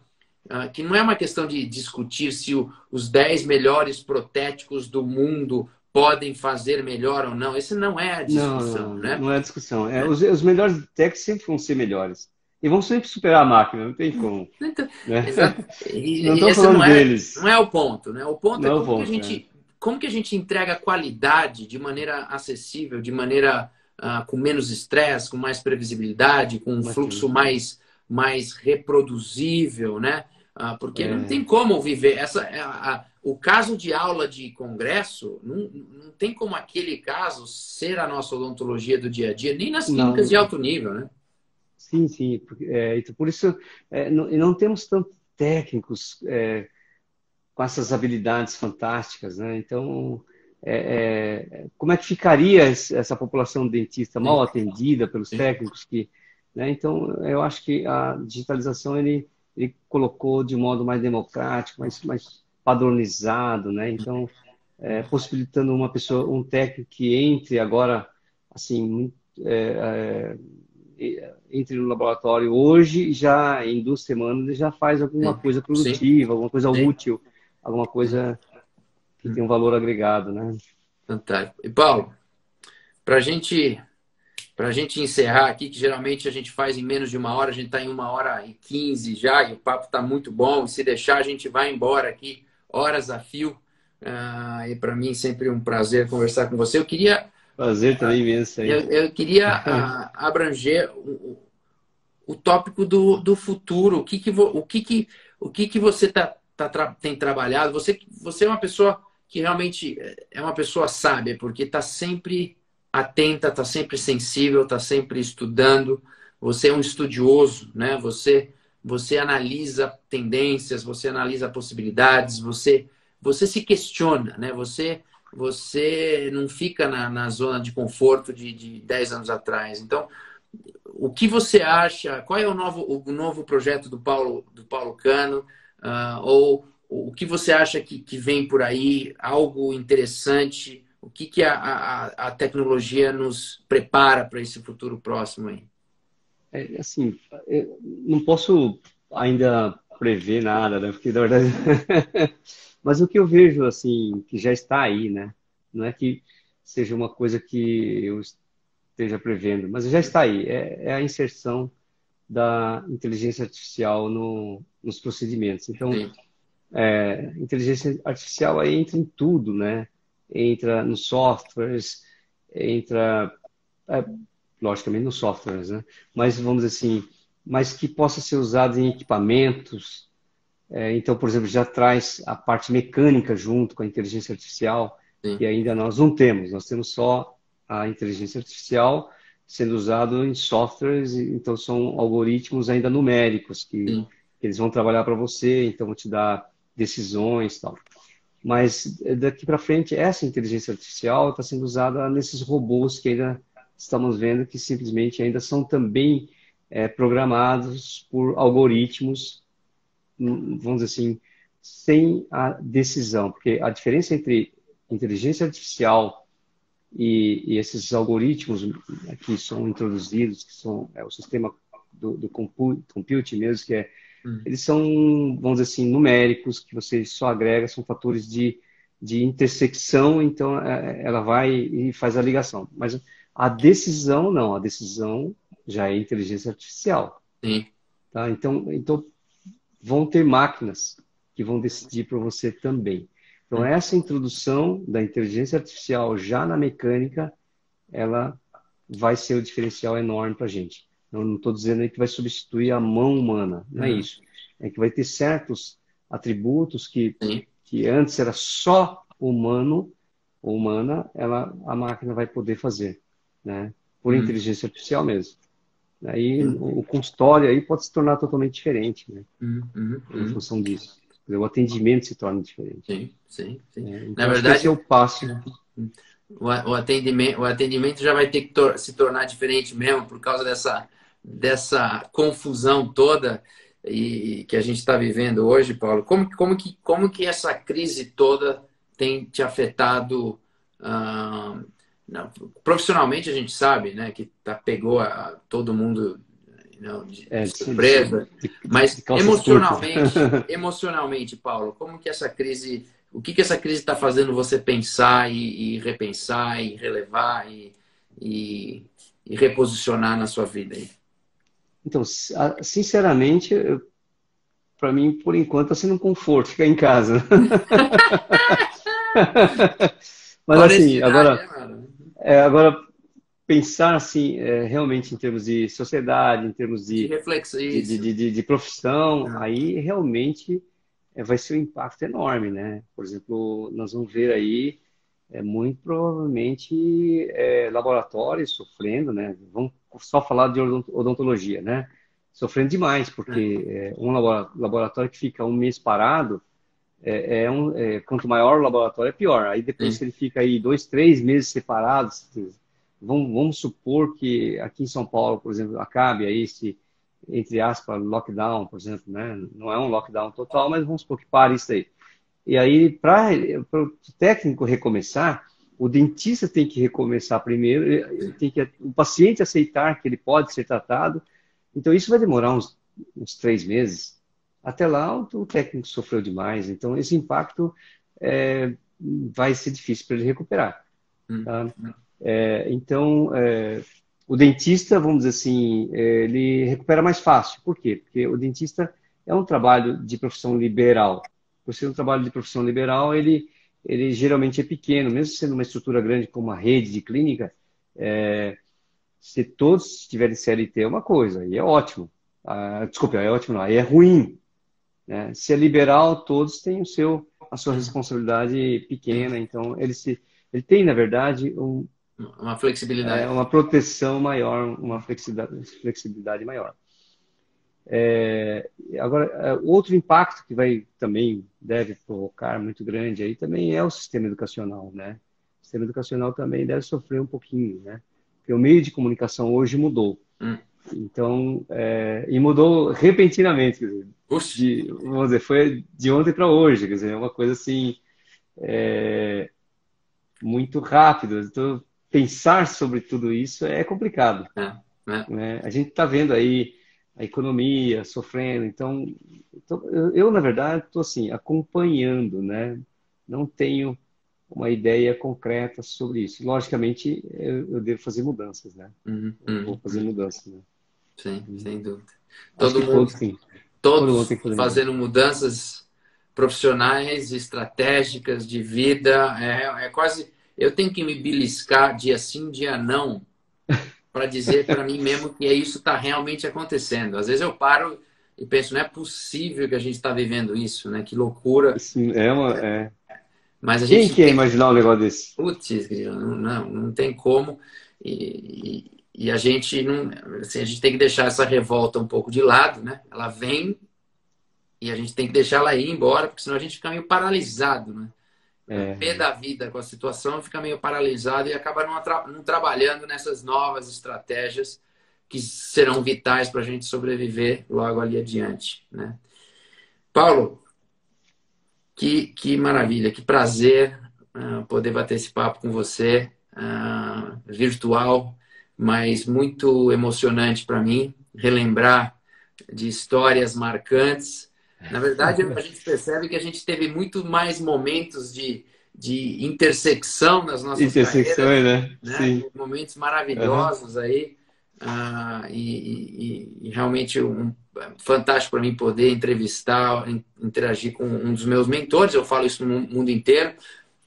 que não é uma questão de discutir se os 10 melhores protéticos do mundo podem fazer melhor ou não. Essa não é a Não, discussão, não, né? não é discussão. Os melhores techs sempre vão ser melhores. E vão sempre superar a máquina, não tem como, Então, né? exato. Não E estou esse falando não deles. é o ponto, né? O ponto Não é é o ponto, né? como que a gente entrega qualidade de maneira acessível, de maneira com menos estresse, com mais previsibilidade, com um fluxo Bacana. mais reproduzível, né? Porque não É, tem como viver o caso de aula de congresso não tem como aquele caso ser a nossa odontologia do dia a dia, nem nas clínicas de não, alto nível, né? sim, sim. Então, por isso, não temos tantos técnicos com essas habilidades fantásticas, né? Então, como é que ficaria essa população dentista Sim, mal atendida pelos sim. técnicos que, né? Então, eu acho que a digitalização ele colocou de um modo mais democrático, mais padronizado, né? Então, possibilitando uma pessoa, um técnico que entre agora, assim, entre no laboratório hoje, já em 2 semanas, ele já faz alguma Sim, coisa sim, produtiva, alguma coisa sim. útil, alguma coisa que tem um valor agregado, né? Fantástico. E Paulo, para a gente encerrar aqui, que geralmente a gente faz em menos de 1 hora, a gente está em 1h15 já, e o papo está muito bom. Se deixar, a gente vai embora aqui, horas a fio. E para mim sempre um prazer conversar com você. Prazer também imenso aí. Eu queria abranger o tópico do futuro. O que que você tem trabalhado? Você é uma pessoa que realmente é uma pessoa sábia, porque está sempre atenta, está sempre sensível, está sempre estudando. Você é um estudioso, né? Você analisa tendências, você analisa possibilidades, você se questiona, né? Você não fica na zona de conforto de 10 anos atrás. Então, o que você acha? Qual é o novo projeto do Paulo Cano? Ou o que você acha que vem por aí? Algo interessante? O que a tecnologia nos prepara para esse futuro próximo aí? Assim, eu não posso ainda prever nada, né? Porque, na verdade... Mas o que eu vejo, assim, que já está aí, né? Não é que seja uma coisa que eu esteja prevendo, mas já está aí. É a inserção da inteligência artificial nos procedimentos. Então, Sim, inteligência artificial aí entra em tudo, né? Entra nos softwares, entra, é, logicamente, nos softwares, né? Mas vamos dizer assim, mas que possa ser usado em equipamentos. Então, por exemplo, já traz a parte mecânica junto com a inteligência artificial, sim, que ainda nós não temos. Nós temos só a inteligência artificial sendo usado em softwares, então são algoritmos ainda numéricos sim. que eles vão trabalhar para você, então vão te dar decisões e tal. Mas daqui para frente, essa inteligência artificial está sendo usada nesses robôs que ainda estamos vendo que simplesmente ainda são também programados por algoritmos, vamos dizer assim, sem a decisão. Porque a diferença entre inteligência artificial e esses algoritmos que são introduzidos, que são o sistema do compute mesmo, Hum, eles são, vamos dizer assim, numéricos, que você só agrega, são fatores de intersecção, então ela vai e faz a ligação. Mas a decisão, não, a decisão já é inteligência artificial, sim. tá? Então vão ter máquinas que vão decidir para você também. Então, Hum, essa introdução da inteligência artificial já na mecânica, ela vai ser o diferencial enorme para a gente. Não estou dizendo aí que vai substituir a mão humana, não é hum, isso. É que vai ter certos atributos sim. que antes era só humano ou humana, a máquina vai poder fazer, né? Por Hum, inteligência artificial mesmo. Aí sim. o consultório aí pode se tornar totalmente diferente, né? Em Hum. função disso. O atendimento se torna diferente. Sim, sim, sim. Na Então, acho que esse é verdade, o passo. o atendimento já vai ter que se tornar diferente mesmo por causa dessa confusão toda e que a gente está vivendo hoje, Paulo. Como que essa crise toda tem te afetado? ah, Profissionalmente, a gente sabe, né, que pegou todo mundo, de surpresa, De mas calças curtas. emocionalmente, Paulo, como que essa crise o que essa crise está fazendo você pensar e repensar e relevar e, e reposicionar na sua vida aí? Então, sinceramente, para mim, por enquanto, está sendo um conforto ficar em casa. Mas assim, Honestidade, né, mano? agora pensar assim, realmente em termos de sociedade, em termos De reflexão, isso. de profissão, Ah, aí realmente vai ser um impacto enorme, né? Por exemplo, nós vamos ver aí muito provavelmente laboratórios sofrendo, né? Vamos só falar de odontologia, né? Sofrendo demais, porque um laboratório que fica um mês parado, quanto maior o laboratório, é pior. Aí depois sim, que ele fica aí 2, 3 meses separados, vamos supor que aqui em São Paulo, por exemplo, acabe aí esse, entre aspas, lockdown, por exemplo, né? Não é um lockdown total, mas vamos supor que pare isso aí. E aí, para o técnico recomeçar, o dentista tem que recomeçar primeiro, tem que o paciente aceitar que ele pode ser tratado. Então, isso vai demorar uns 3 meses. Até lá, o técnico sofreu demais. Então, esse impacto vai ser difícil para ele recuperar. Hum, Tá? Então, o dentista, vamos dizer assim, ele recupera mais fácil. Por quê? Porque o dentista é um trabalho de profissão liberal. Por ser um trabalho de profissão liberal, ele geralmente é pequeno, mesmo sendo uma estrutura grande como uma rede de clínica, se todos tiverem CLT é uma coisa, aí é ótimo. Desculpa, é ótimo não, aí é ruim. Né? Se é liberal, todos têm a sua responsabilidade pequena, então ele tem, na verdade, uma flexibilidade. uma proteção maior, uma flexibilidade maior. Agora, outro impacto que também deve provocar muito grande aí também é o sistema educacional, né? O sistema educacional também deve sofrer um pouquinho, né? Porque o meio de comunicação hoje mudou. Hum. Então, e mudou repentinamente, quer Puxa. dizer, vamos dizer, foi de ontem para hoje, quer dizer, é uma coisa assim, muito rápida. Então, pensar sobre tudo isso é complicado, É, é. né? A gente está vendo aí a economia sofrendo, então eu na verdade, estou assim, acompanhando, né? Não tenho uma ideia concreta sobre isso. Logicamente, eu devo fazer mudanças, né? Uhum, Eu vou uhum, fazer uhum. mudanças, né? Sim, sem dúvida. Acho Todo que mundo, todos têm. Todo mundo todos tem que fazer mudança. fazendo mudanças profissionais, estratégicas de vida. É quase. Eu tenho que me beliscar dia sim, dia não, para dizer para mim mesmo que isso está realmente acontecendo. Às vezes eu paro e penso, não é possível que a gente está vivendo isso, né? Que loucura. Assim, Mas a Quem gente quer tem que. imaginar um negócio desse? Putz, grilo, não tem como. E a gente não. Assim, a gente tem que deixar essa revolta um pouco de lado, né? Ela vem e a gente tem que deixar ela ir embora, porque senão a gente fica meio paralisado, né? Pé É, da vida com a situação, fica meio paralisado e acaba não trabalhando nessas novas estratégias que serão vitais para a gente sobreviver logo ali adiante, né? Paulo, que maravilha, que prazer poder bater esse papo com você, virtual, mas muito emocionante para mim, relembrar de histórias marcantes. Na verdade, a gente percebe que a gente teve muito mais momentos de intersecção nas nossas carreiras, intersecções, né? né? Sim. Momentos Aham. maravilhosos aí. E realmente fantástico para mim poder entrevistar, interagir com um dos meus mentores. Eu falo isso no mundo inteiro.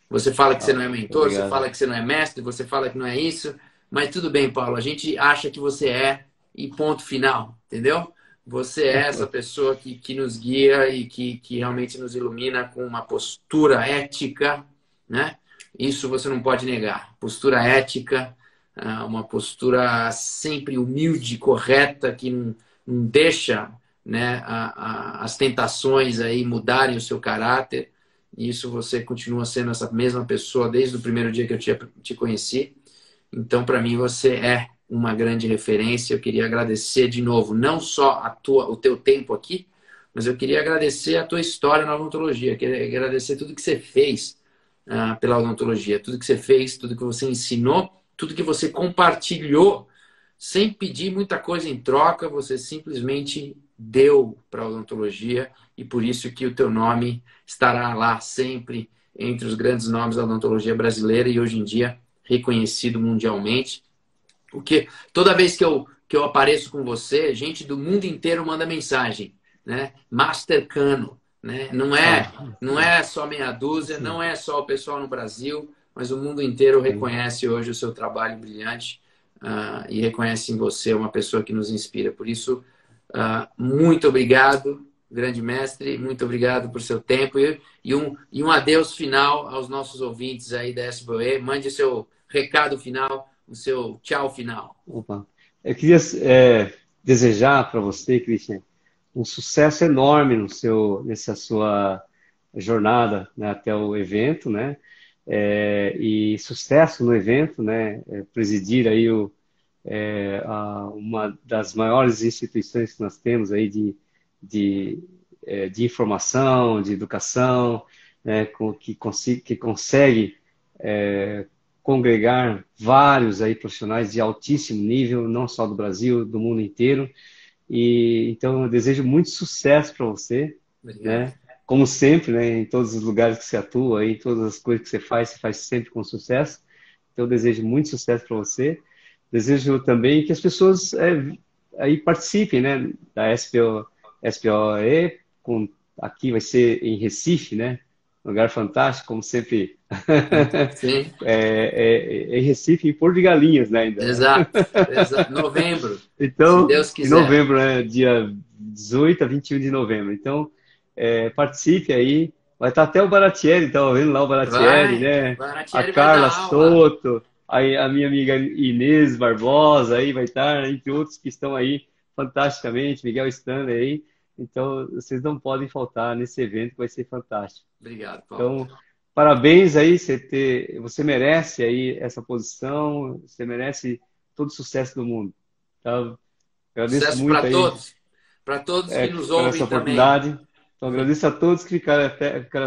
Você fala que você não é mentor, você Obrigado. fala que você não é mestre, você fala que não é isso, mas tudo bem, Paulo. A gente acha que você é e ponto final, entendeu? Você é essa pessoa que nos guia e que realmente nos ilumina com uma postura ética, né? Isso você não pode negar. Postura ética, uma postura sempre humilde, correta, que não deixa, né, as tentações aí mudarem o seu caráter. Isso você continua sendo essa mesma pessoa desde o primeiro dia que eu te conheci. Então, para mim, você é uma grande referência. Eu queria agradecer de novo, não só o teu tempo aqui, mas eu queria agradecer a tua história na odontologia. Queria agradecer tudo que você fez pela odontologia, tudo que você fez, tudo que você ensinou, tudo que você compartilhou, sem pedir muita coisa em troca, você simplesmente deu para a odontologia e por isso que o teu nome estará lá sempre entre os grandes nomes da odontologia brasileira e hoje em dia reconhecido mundialmente. Porque toda vez que eu apareço com você, gente do mundo inteiro manda mensagem, né? Master Cano, né? Não é só meia dúzia, Sim. não é só o pessoal no Brasil, mas o mundo inteiro reconhece hoje o seu trabalho brilhante e reconhece em você uma pessoa que nos inspira. Por isso, muito obrigado, grande mestre, muito obrigado por seu tempo e um adeus final aos nossos ouvintes aí da SBOE. Mande seu recado final, o seu tchau final. Opa. Eu queria desejar para você, Christian, um sucesso enorme nessa sua jornada, né, até o evento, né? E sucesso no evento, né? Presidir aí uma das maiores instituições que nós temos aí de informação, de educação. né, que consegue congregar vários aí profissionais de altíssimo nível, não só do Brasil, do mundo inteiro. E então eu desejo muito sucesso para você, Obrigado. né? Como sempre, né? Em todos os lugares que você atua, em todas as coisas que você faz sempre com sucesso. Então eu desejo muito sucesso para você. Desejo também que as pessoas aí participem, né? Da SPOE, aqui vai ser em Recife, né? Um lugar fantástico, como sempre. Sim, Em Recife, em Porto de Galinhas, né? Ainda, né? exato. Exato. Novembro, se Então, Deus em quiser. novembro, né? Dia 18 a 21 de novembro. Então, participe aí. Vai estar até o Baratieri, estava vendo lá o Baratieri, Vai, né? A Baratieri vai dar Carla aula. Soto, aí a minha amiga Inês Barbosa aí vai estar, entre outros que estão aí fantasticamente, Miguel Stanley aí. Então, vocês não podem faltar nesse evento, que vai ser fantástico. Obrigado, Paulo. Então, parabéns aí, você merece aí essa posição, você merece todo o sucesso do mundo. Tá? Agradeço Sucesso muito aí para todos que nos por essa ouvem também. oportunidade. Então, agradeço a todos que ficaram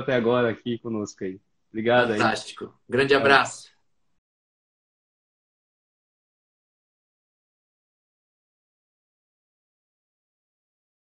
até agora aqui conosco aí. Obrigado aí. Fantástico. Grande Tá? abraço.